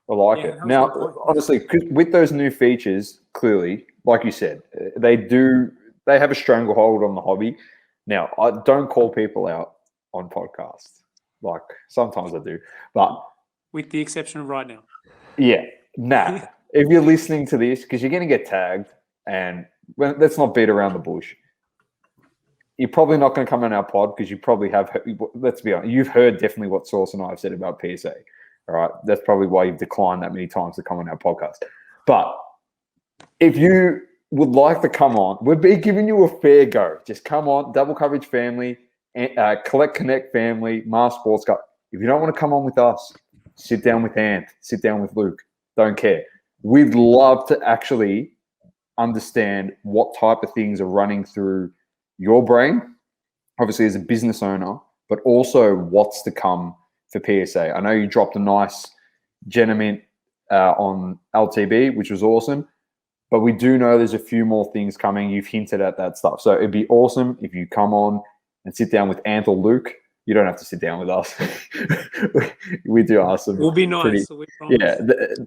I like Yeah, it. that was Now, a good point. honestly, 'cause with those new features, clearly, like you said, they have a stranglehold on the hobby. Now, I don't call people out on podcasts. Like, sometimes I do. But, With the exception of right now. yeah, nah. If you're listening to this, because you're going to get tagged, and let's not beat around the bush. You're probably not going to come on our pod because you probably have, let's be honest, you've heard definitely what Source and I have said about PSA. All right. That's probably why you've declined that many times to come on our podcast. But if you would like to come on, we'd be giving you a fair go. Just come on, Double Coverage family, Collect Connect family, Mars Sports Cup. If you don't want to come on with us, sit down with Ant, sit down with Luke. Don't care. We'd love to actually understand what type of things are running through your brain, obviously as a business owner, but also what's to come for PSA. I know you dropped a nice Genamint on LTB, which was awesome, but we do know there's a few more things coming. You've hinted at that stuff. So it'd be awesome if you come on and sit down with Ant or Luke. You don't have to sit down with us. we do ask them. We'll be nice. Yeah.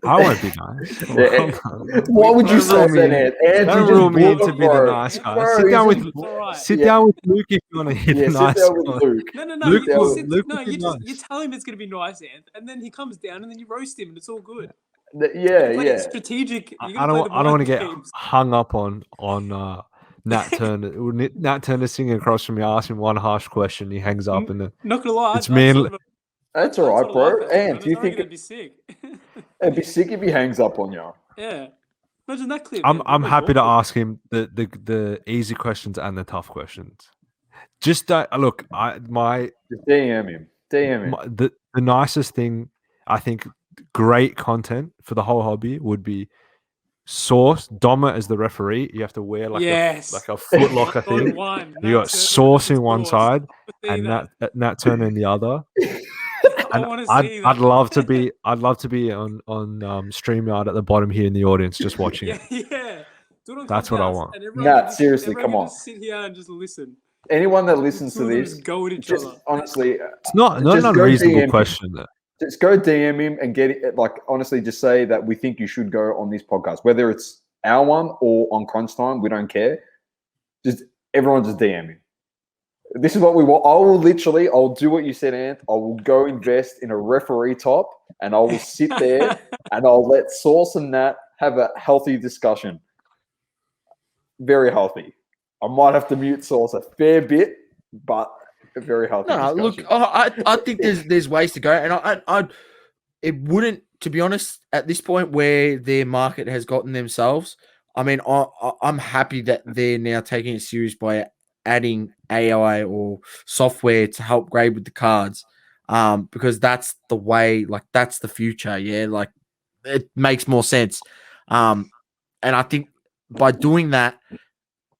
I won't be nice. Why would you say that, Ant? Don't rule me into being the nice guy. Bro, sit down with Luke if you want to hit the nice sit down with guy. Luke. No. Luke You tell him it's gonna be nice, Ant, and then he comes down and then you roast him and it's all good. Yeah. Strategic. I don't want to get hung up on Nat Turner. Nat Turner singing across from me, asking one harsh question, he hangs up, and then not gonna lie, it's me. That's all right, bro. And do you think it'd be sick? It'd be sick if he hangs up on you? Yeah. Imagine that clip. I'm happy to ask him the easy questions and the tough questions. Just look, Just DM him. The nicest thing, I think, great content for the whole hobby would be Source Doma as the referee. You have to wear like a Foot Locker thing. You got Source in one side and Nat Turner in the other. I'd love to be on StreamYard at the bottom here in the audience just watching it. Yeah. That's what I want. Nat, seriously, come on. Just sit here and just listen. Anyone that listens to this, go at each just other. honestly, it's not an unreasonable question. Just go DM him and get it. Like, honestly, just say that we think you should go on this podcast, whether it's our one or on Crunch Time. We don't care. Everyone just DM him. This is what we want. I'll do what you said, Ant. I will go invest in a referee top and I will sit there and I'll let Source and Nat have a healthy discussion. Very healthy. I might have to mute Source a fair bit, but a very healthy discussion. Look, I think there's ways to go, and it wouldn't, to be honest, at this point where their market has gotten themselves. I mean, I'm happy that they're now taking it serious by adding AI or software to help grade with the cards, because that's the way, like that's the future. Yeah, like it makes more sense, and I think by doing that,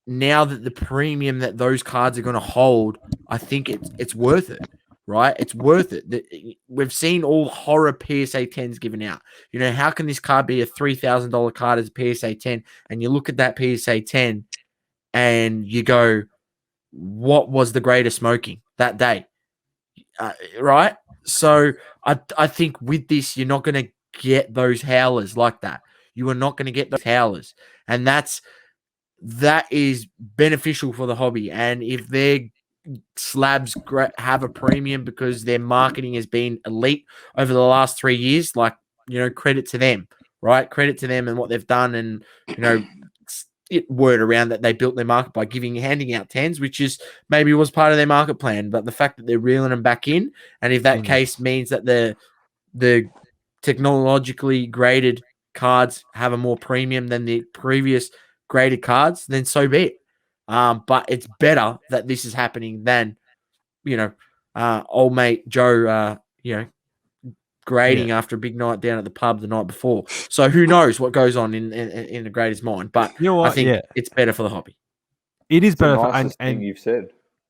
now that the premium that those cards are going to hold, I think it's worth it, right? It's worth it. We've seen all horror PSA 10s given out. You know, how can this card be a $3,000 card as a PSA 10? And you look at that PSA 10 and you go, what was the greatest smoking that day? Right? So I think with this, you're not going to get those howlers like that. You are not going to get those howlers. And that's that is beneficial for the hobby. And if their slabs have a premium because their marketing has been elite over the last 3 years, like, credit to them, right? Credit to them and what they've done, and, word around that they built their market by handing out 10s, which is maybe was part of their market plan. But the fact that they're reeling them back in, and if that case means that the technologically graded cards have a more premium than the previous graded cards, then so be it. But it's better that this is happening than, old mate Joe, grading after a big night down at the pub the night before. So who knows what goes on in the grader's mind? But I think it's better for the hobby. It is better. Nicest thing you've said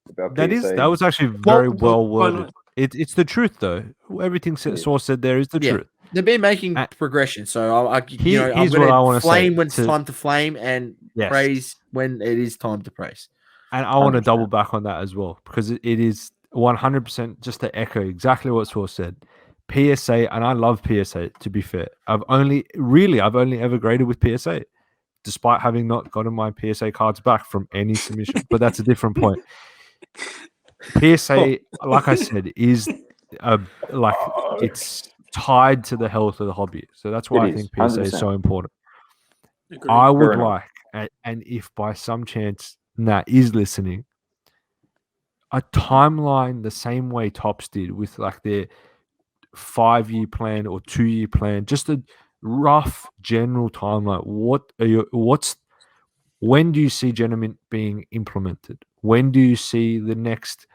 about PSA. That was actually very well worded. It's the truth, though. Everything Source said there is the truth. They've been making progression, so I'm here's going what I want to to flame say when it's time to flame, and praise when it is time to praise. And I want to double back on that as well, because it is 100% just to echo exactly what Source said. PSA, and I love PSA, to be fair. I've only ever graded with PSA, despite having not gotten my PSA cards back from any submission. But that's a different point. PSA, like I said, is it's tied to the health of the hobby. So that's why I think PSA is so important. Agreed. I would like, and if by some chance Nat is listening, a timeline the same way Topps did with like their 5-year plan or 2-year plan, just a rough general timeline. When do you see Gentleman being implemented? When do you see the next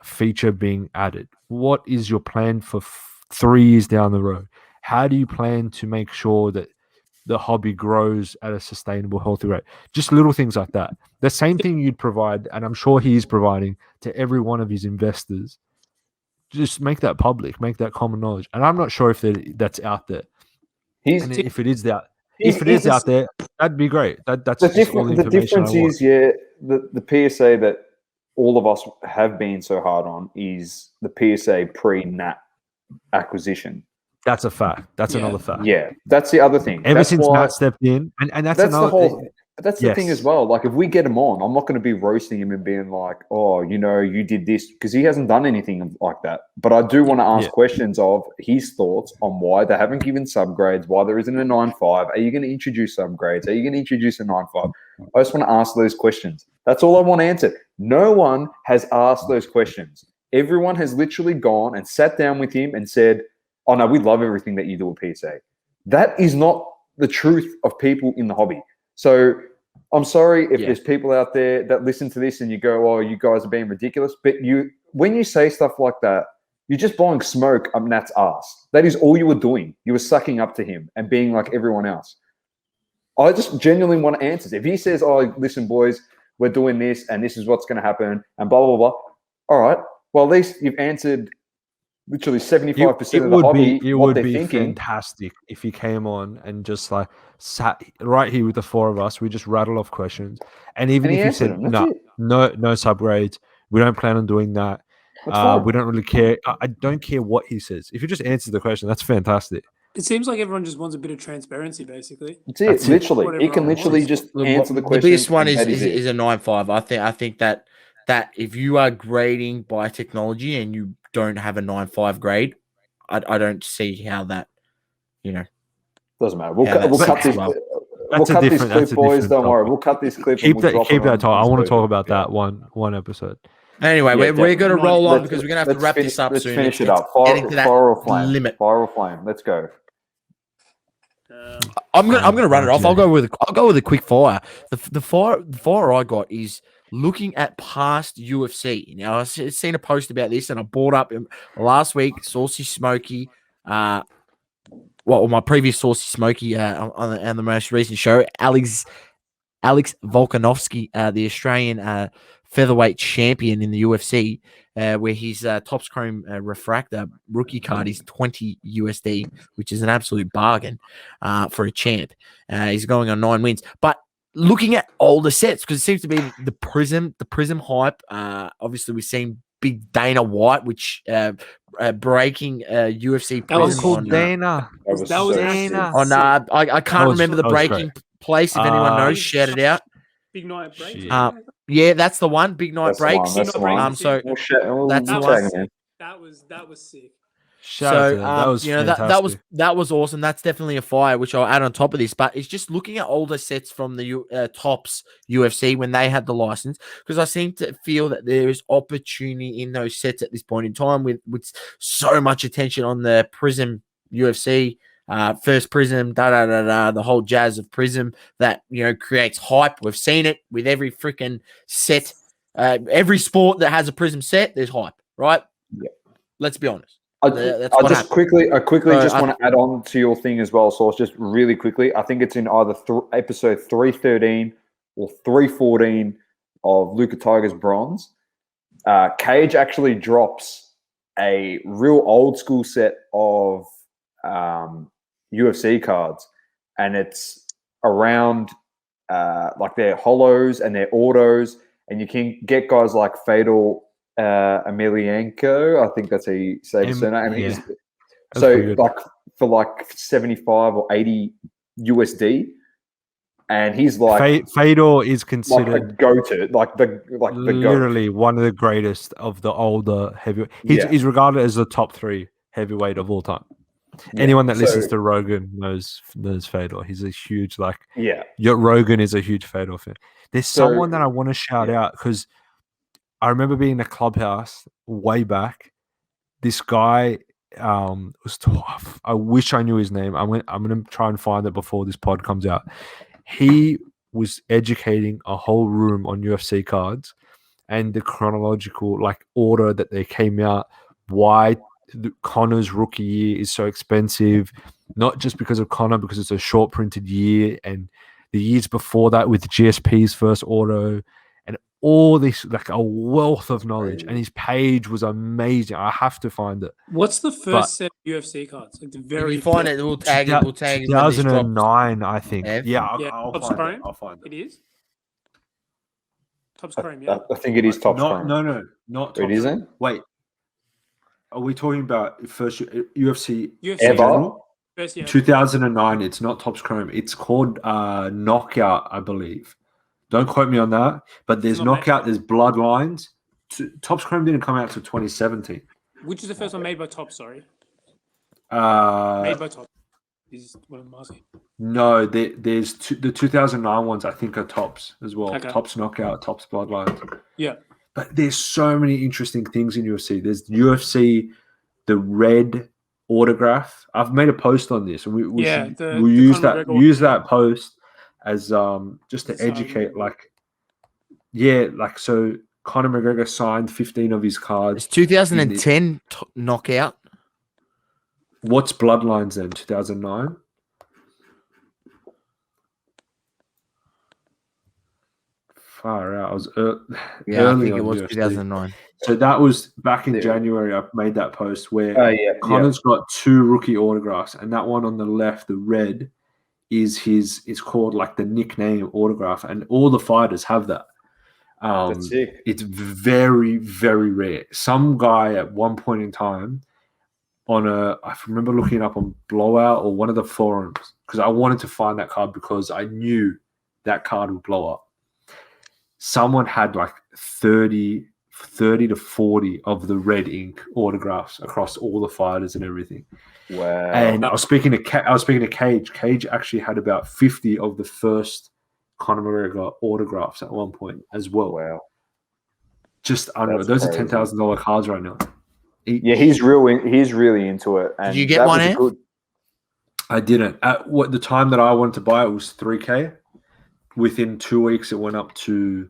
feature being added? What is your plan for 3 years down the road? How do you plan to make sure that the hobby grows at a sustainable, healthy rate? Just little things like that. The same thing you'd provide, and I'm sure he is providing to every one of his investors. Just make that public, make that common knowledge. And I'm not sure if that's out there. If it is out there, that'd be great. That's just all the information. The difference is, the PSA that all of us have been so hard on is the PSA pre-Nat acquisition. That's a fact. That's another fact. Yeah, that's the other thing. Ever since Nat stepped in, and that's another the whole. That's the thing as well. Like, if we get him on, I'm not going to be roasting him and being like, "Oh, you did this," because he hasn't done anything like that. But I do want to ask questions of his thoughts on why they haven't given subgrades, why there isn't a 9.5. Are you going to introduce subgrades? Are you going to introduce a 9.5? I just want to ask those questions. That's all I want to answer. No one has asked those questions. Everyone has literally gone and sat down with him and said, "Oh no, we love everything that you do at PSA." That is not the truth of people in the hobby. So I'm sorry if there's people out there that listen to this and you go, "Oh, you guys are being ridiculous." But when you say stuff like that, you're just blowing smoke up Nat's ass. That is all you were doing. You were sucking up to him and being like everyone else. I just genuinely want answers. If he says, "Oh, listen, boys, we're doing this and this is what's going to happen," and blah, blah, blah. All right. Well, at least you've answered literally 75% of the hobby. It would be fantastic if he came on and just like sat right here with the four of us. We just rattle off questions, and even if he said no subgrades, we don't plan on doing that. We don't really care. I don't care what he says. If he just answers the question, that's fantastic. It seems like everyone just wants a bit of transparency, basically. That's it. Literally, he can literally just answer the question. The biggest one is a 9.5. I think that if you are grading by technology and you don't have a 9.5 grade, I don't see how that, doesn't matter. We'll cut this. We'll cut this clip, boys. Don't worry. We'll cut this clip. Keep that tight. I want to talk about that one episode. Anyway, we're going to roll on because we're going to have to wrap this up soon. Let's finish it up. Fire or flame. Limit. Fire or flame. Let's go. I'm gonna run it off. I'll go with a quick fire. The fire I got is looking at past UFC. Now I've seen a post about this, and I brought up last week. Saucy Smokey, my previous Saucy Smokey on the most recent show, Alex Volkanovski, the Australian featherweight champion in the UFC, where his Topps Chrome refractor rookie card is $20 USD, which is an absolute bargain for a champ. He's going on 9 wins, but looking at older sets, because it seems to be the Prism hype. Obviously, we've seen Big Dana White, which breaking UFC. That was called Dana. That was Dana. I can't remember the breaking place. If anyone knows, shout it out. Big Night Breaks. Shit. Yeah, that's the one. Big Night That's the one, Breaks. that's the one. So that's the one. That was sick. Shout out to them. That was fantastic. that was awesome. That's definitely a fire, which I'll add on top of this. But it's just looking at older sets from the Tops UFC when they had the license, because I seem to feel that there is opportunity in those sets at this point in time with so much attention on the Prism UFC, first Prism, the whole jazz of Prism that creates hype. We've seen it with every freaking set, every sport that has a Prism set. There's hype, right? Yeah. Let's be honest. I quickly want to add on to your thing as well. So it's just really quickly. I think it's in either episode 313 or 314 of Luca Tiger's Bronze. Cage actually drops a real old school set of UFC cards, and it's around like their holos and their autos, and you can get guys like Fatal Emelianenko, I think that's how you say his surname. Yeah. So like for like 75 or 80 USD, and he's like Fedor is considered like a go-to, like the literally one of the greatest of the older heavyweight. He's regarded as the top 3 heavyweight of all time. Yeah, anyone that listens to Rogan knows Fedor. He's a huge Rogan is a huge Fedor fan. There's someone that I want to shout out because I remember being in a clubhouse way back. This guy was tough. I wish I knew his name. I'm going to try and find it before this pod comes out. He was educating a whole room on UFC cards and the chronological order that they came out, why Connor's rookie year is so expensive, not just because of Connor, because it's a short printed year, and the years before that with GSP's first auto, and all this, a wealth of knowledge. And his page was amazing. I have to find it. What's the first set of UFC cards? Like the very you find it, we'll tag it. 2009, I think. Yeah, I'll find it. It is Topps Chrome. Yeah, I think it is Topps Chrome. No, not Topps. It isn't. Wait, are we talking about first UFC ever? 2009. It's not Topps Chrome. It's called Knockout, I believe. Don't quote me on that. But there's Knockout. There's Bloodlines. Topps Chrome didn't come out until 2017. Which is the first one made by Topps? Sorry. Made by Topps. Is what I'm asking. No, there's the 2009 ones. I think are Topps as well. Okay. Topps Knockout, Topps Bloodlines. Yeah. But there's so many interesting things in UFC. There's UFC, the red autograph. I've made a post on this, and we use that post as just to educate. So Conor McGregor signed 15 of his cards. It's 2010 Knockout. What's Bloodlines then? 2009. Far out. I was early. I think it was UFC. 2009. So that was back in January. I made that post where Conor's got 2 rookie autographs, and that one on the left, the red, is his. It's called the nickname autograph, and all the fighters have that. That's sick. It's very, very rare. Some guy at one point in time I remember looking it up on Blowout or one of the forums because I wanted to find that card because I knew that card would blow up. Someone had 30 to 40 of the red ink autographs across all the fighters and everything. Wow! And I was speaking to Cage. Cage actually had about 50 of the first Conor McGregor autographs at one point as well. Wow! Just unreal. Those are $10,000 cards right now. He's really into it. And did you get one? I didn't. At the time that I wanted to buy it was $3,000. Within 2 weeks, it went up to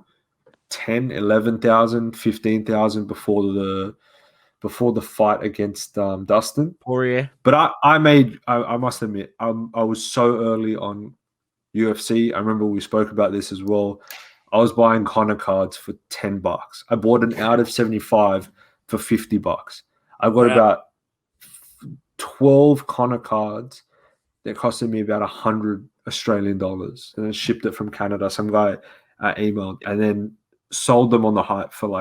10, 11,000, 15,000 before the fight against Dustin Poirier. But I must admit, I was so early on UFC. I remember we spoke about this as well. I was buying Conor cards for $10. I bought an out of 75 for $50. I got about 12 Conor cards that costed me about $100 Australian, and then shipped it from Canada. Some guy emailed, and then sold them on the hype for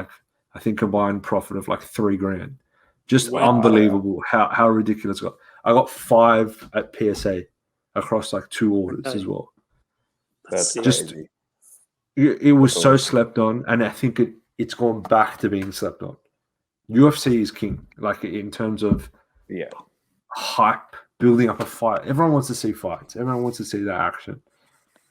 I think combined profit of $3,000. Just unbelievable how ridiculous it got. I got 5 at PSA across 2 orders as well. That's just crazy. it was so slept on, and I think it's gone back to being slept on. UFC is king, like in terms of hype, building up a fight. Everyone wants to see fights. Everyone wants to see that action.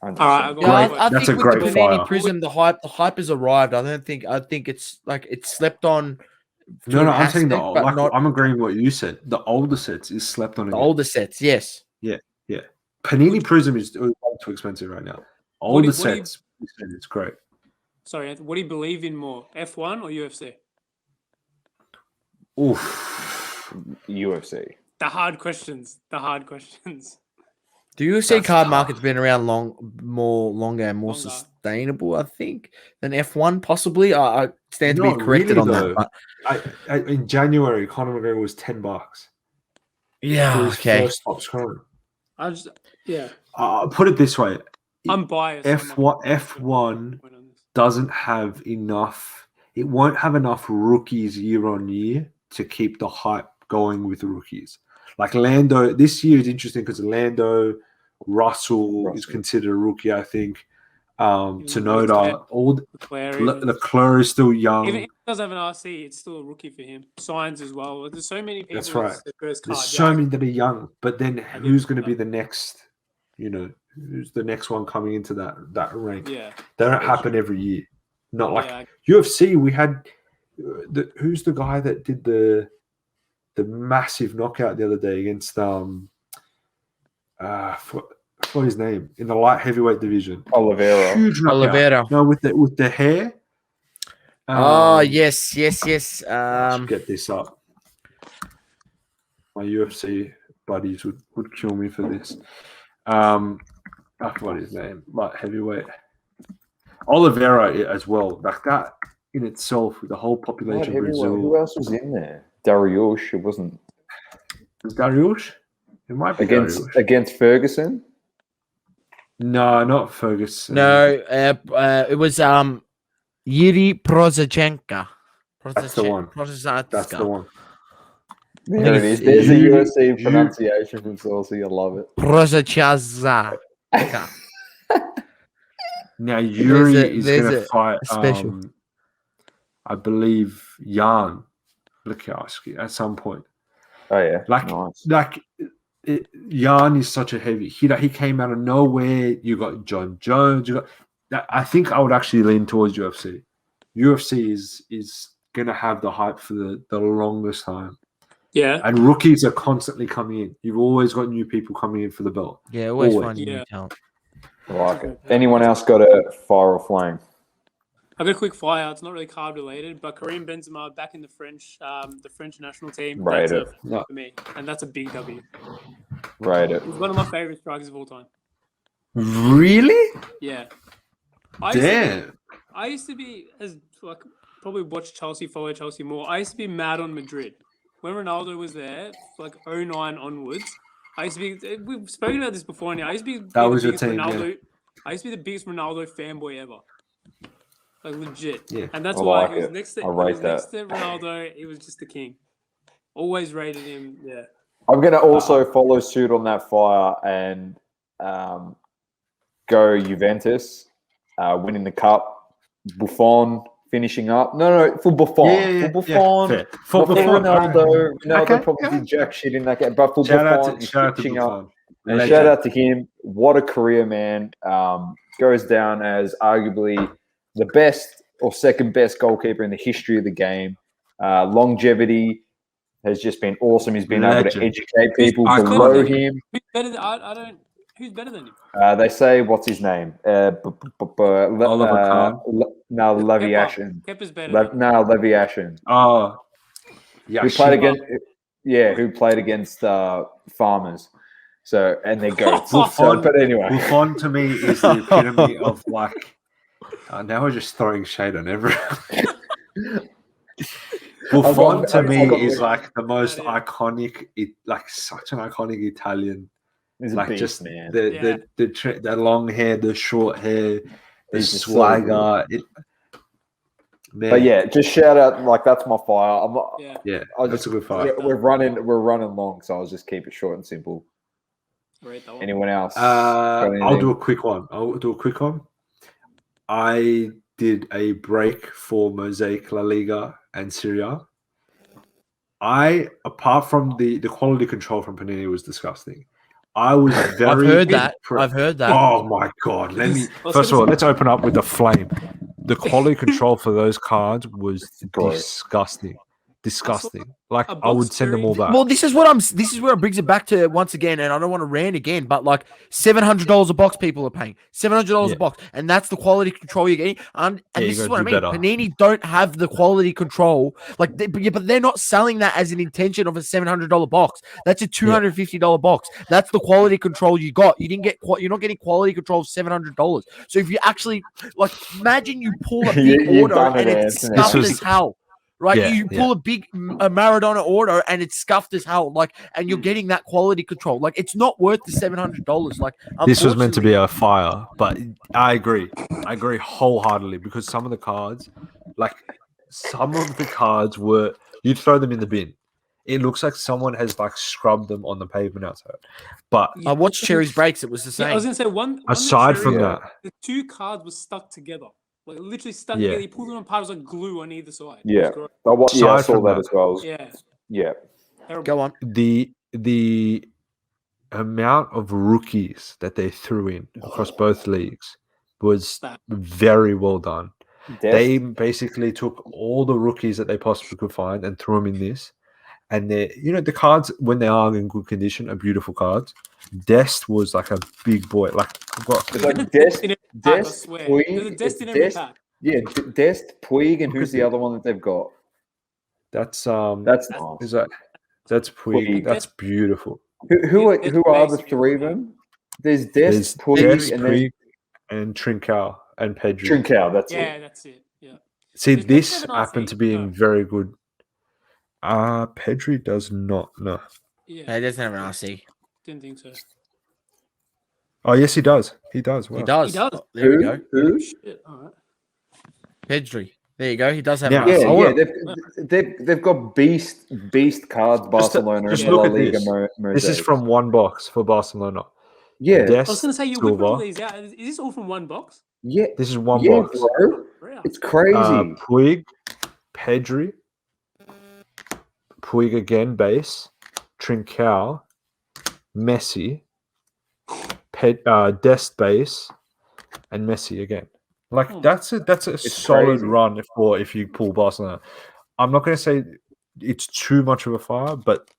All right, I That's think a with the great Panini fire. Prism, the hype has arrived. I think it's like it's slept on. No, I'm saying but not I'm agreeing with what you said. The older sets is slept on. the older sets. Yes. Yeah. Panini Prism is too expensive right now. Older sets, it's great. Sorry, what do you believe in more, F1 or UFC? Oof, UFC. The hard questions. The UFC card market's been around longer and more Longer. sustainable, I think, than F1 possibly. I stand to be Not corrected really, on though. that. But In January, Conor McGregor was $10 yeah, for his okay. first top scorer. Put it this way: I'm biased. F1 doesn't have enough. It won't have enough rookies year on year to keep the hype going with the rookies. Like Lando, this year is interesting because Russell is considered a rookie, I think. Tsunoda, Leclerc is still young. Even if he does have an RC, it's still a rookie for him. Signs as well. There's so many people. That's right. There's so many that are young, but then who's going to be the next? Who's the next one coming into that rank? Yeah, they don't happen every year. Not like UFC. We had who's the guy that did the massive knockout the other day against what his name in the light heavyweight division? Oliveira. Huge knockout. Oliveira. No, with the hair. Yes. Get this up. My UFC buddies would kill me for this. I forgot his name. Light heavyweight. Oliveira as well. Like that in itself, with the whole population of Brazil. Who else was in there? Dariush. It wasn't. Was Dariush? It might be against Ferguson. No, not Ferguson. No, it was Yuri Prozachenka. That's the one. That's the one. There it is. There's a UFC pronunciation from Saucy. I love it. Prozachenka. Now Yuri is going to fight. I believe Jan Blachowski at some point. Oh yeah, Jan is such a heavy hitter. He came out of nowhere. You got John Jones. I think I would actually lean towards UFC. UFC is going to have the hype for the longest time. Yeah. And rookies are constantly coming in. You've always got new people coming in for the belt. Yeah, always finding new talent. I like it. Anyone else got a fire or flame? I've got a quick flyer. It's not really card related, but Karim Benzema back in the French national team. Rate it for me, and that's a big W. Rate it. He's one of my favorite strikers of all time. Really? Yeah. I used to be probably watch Chelsea, follow Chelsea more. I used to be mad on Madrid when Ronaldo was there, like 09 onwards. I used to be. We've spoken about this before. Now I used to be. That was your team. Ronaldo. Yeah. I used to be the biggest Ronaldo fanboy ever. Like legit. Yeah. And that's why he was next to Ronaldo. He was just the king. Always rated him. Yeah. I'm gonna also follow suit on that fire and go Juventus, winning the cup. Buffon finishing up. No, for Buffon. For Buffon. Yeah, for Ronaldo. Okay, probably did jack shit in that game. But for Buffon, he's finishing up. And Legend. shout out to him. What a career, man. Goes down as arguably the best or second best goalkeeper in the history of the game. Longevity has just been awesome. He's been able to educate people below him. Who's better than, who's better than him? They say, what's his name? Oliver Kahn. No, Levy Ashen. Kepa's better. No, Levy Ashen. Oh, yeah. Who played against Farmers. So, and they go. But anyway. Buffon to me is the epitome of like, now we're just throwing shade on everyone. Buffon to me is like the most iconic, like such an iconic Italian. He's like beast, just man. The long hair, the short hair, the swagger. But yeah, just shout out, like that's my fire. That's a good fire. We're running long, so I'll just keep it short and simple. Anyone else? I'll do a quick one. I did a break for Mosaic La Liga and Serie A. Apart from the quality control from Panini was disgusting. I was very. I've heard that. I've heard that. Oh my god! First of all, let's open up with the flame. The quality control for those cards was disgusting. Disgusting. Like I would send them all back. Well, this is where it brings it back to once again, and I don't want to rant again, but like $700 a box people are paying. $700 a box, and that's the quality control you're getting. And this is what I mean. Better. Panini don't have the quality control. Like but they're not selling that as an intention of a $700 box. That's a $250 box. That's the quality control you got. You didn't get you're not getting quality control of $700. So if you actually like imagine you pull a big order and it's scuffed as hell. Right, you pull a big Maradona order and it's scuffed as hell, like, and you're getting that quality control. Like, it's not worth the $700. Like, this was meant to be a fire, but I agree wholeheartedly because some of the cards were you'd throw them in the bin. It looks like someone has like scrubbed them on the pavement outside. But I watched Cherry's breaks; it was the same. I was gonna say one. Aside from that, the two cards were stuck together. Like literally stuck together. You pulled them apart, it was like glue on either side. Yeah. I saw that as well. Yeah. Go on. The amount of rookies that they threw in across both leagues was very well done. They basically took all the rookies that they possibly could find and threw them in this. And the cards, when they are in good condition, are beautiful cards. Dest was like a big boy. Like Dest, Puig, and who's the other one that they've got? That's nice. That's Puig. That's beautiful. Who are the three of them? There's Dest, Puig, and Trincao and Pedri. Trincao, that's it. Yeah, that's it. Yeah. See, this happened to be in very good. Pedri does not. No. Yeah, he doesn't have an RC. Didn't think so. Oh yes, he does. He does. Wow. He does. Oh, there we go. Who? Shit. All right. Pedri. There you go. He does have an RC. They've got beast cards. Barcelona. Just look at this. This is from one box for Barcelona. Yeah. I was going to say you whip all these out. Is this all from one box? Yeah. This is one box. Bro. It's crazy. Puig, Pedri, Puig again, base, Trincao, Messi, Dest base, and Messi again. Like that's a solid run if you pull Barcelona. I'm not going to say it's too much of a fire, but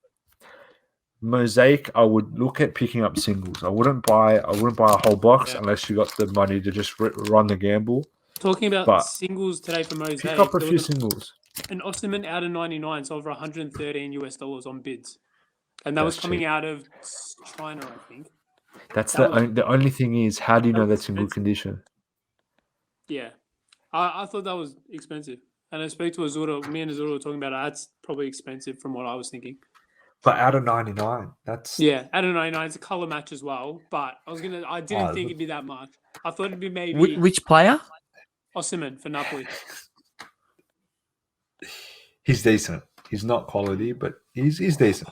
Mosaic, I would look at picking up singles. I wouldn't buy a whole box unless you got the money to just run the gamble. Talking about singles today for Mosaic, pick up a few singles. An Osimhen out of 99 sold for $113 on bids, and that was coming out of China, I think. That's the only thing is, how do you know that's in good condition? Yeah, I thought that was expensive, and I spoke to Azura. Me and Azura were talking about it. That's probably expensive from what I was thinking. But out of 99, that's out of 99. It's a color match as well. But I didn't think it'd be that much. I thought it'd be maybe which player? Osimhen for Napoli. He's decent. He's not quality, but he's decent.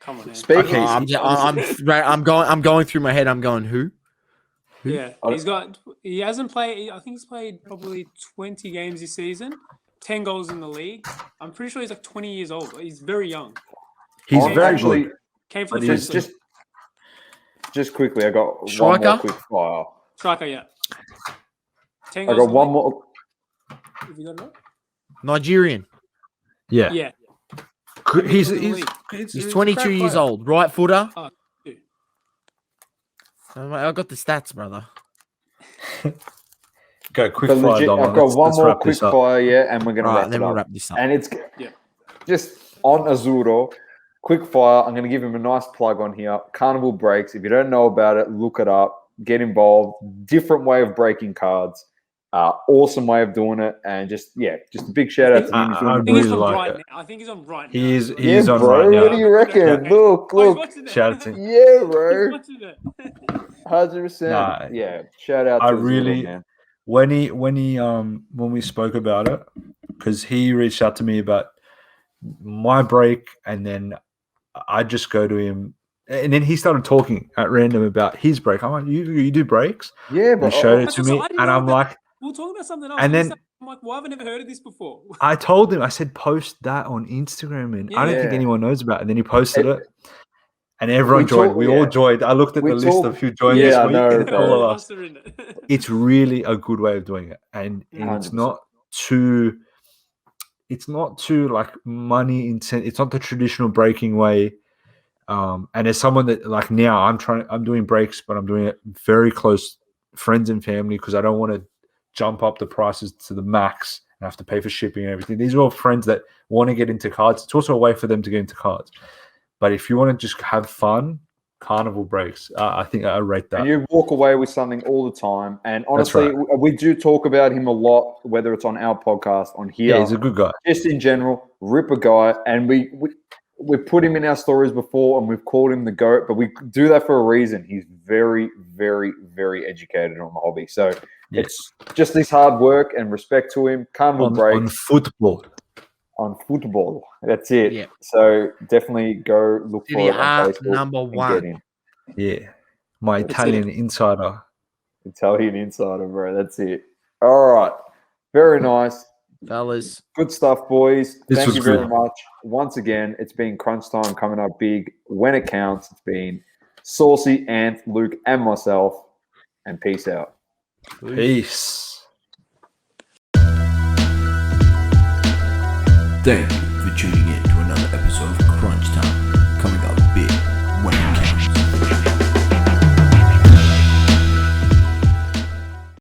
Come on, man. I'm going through my head. I'm going who? Yeah, he hasn't played. I think he's played probably 20 games this season. 10 goals in the league. I'm pretty sure he's like 20 years old. He's very young. He's very good. Came from the just quickly. I got one more quick fire. Striker, yeah. 10 goals. I got one more. Have you got it? Nigerian. Yeah. Yeah. He's 22 years old. Right footer. I got the stats, brother. Go quick fire. I've got one more quick fire, and we're gonna wrap this up. And it's just on Azuro. Quick fire. I'm gonna give him a nice plug on here. Carnival Breaks. If you don't know about it, look it up. Get involved. Different way of breaking cards. Awesome way of doing it, and just a big shout out to him. I think he's on right now. He is on right now. What do you reckon? Look. Shout out to him. Yeah, bro. 100%. Yeah. Shout out to Azuro, man. When we spoke about it, because he reached out to me about my break, and then I just go to him And then he started talking at random about his break. I'm like, you do breaks? Yeah, And but he showed it That's to what- so me, I didn't and know I'm about like, We'll talk about something else. and then I'm like, why have I never heard of this before? I told him, I said, post that on Instagram, and I don't think Yeah. anyone knows about it. And then he posted it, and We everyone joined. talk- We yeah. all joined. I looked at We the list talk- of who joined Yeah, this I week, know, and bro. all All of us. us are in it. It's really a good way of doing it, and it's 100%. not too. It's not too like money intent. It's not the traditional breaking way. And as someone that like now I'm doing breaks, but I'm doing it very close friends and family because I don't want to jump up the prices to the max and have to pay for shipping and everything. These are all friends that want to get into cards. It's also a way for them to get into cards. But if you want to just have fun, carnival breaks, I think I rate that. And you walk away with something all the time. And That's honestly, right. we do talk about him a lot, whether it's on our podcast, on here, Yeah, he's a good guy. just in general, ripper guy. And we've put him in our stories before and we've called him the GOAT, but we do that for a reason. He's very, very, very educated on the hobby. So it's just this hard work and respect to him. Carnival breaks. On football. On football. That's it. Yeah. So definitely go look City for it on Art Facebook number and one. get in. Yeah. My That's Italian insider. Italian insider, bro. That's it. All right. Very nice. Fellas. Good stuff, boys. This Thank was you very good. much. Once again, it's been crunch time coming up big when it counts. It's been Saucy, Ant, Luke, and myself. And peace out. Peace. Thank you for tuning in to another episode of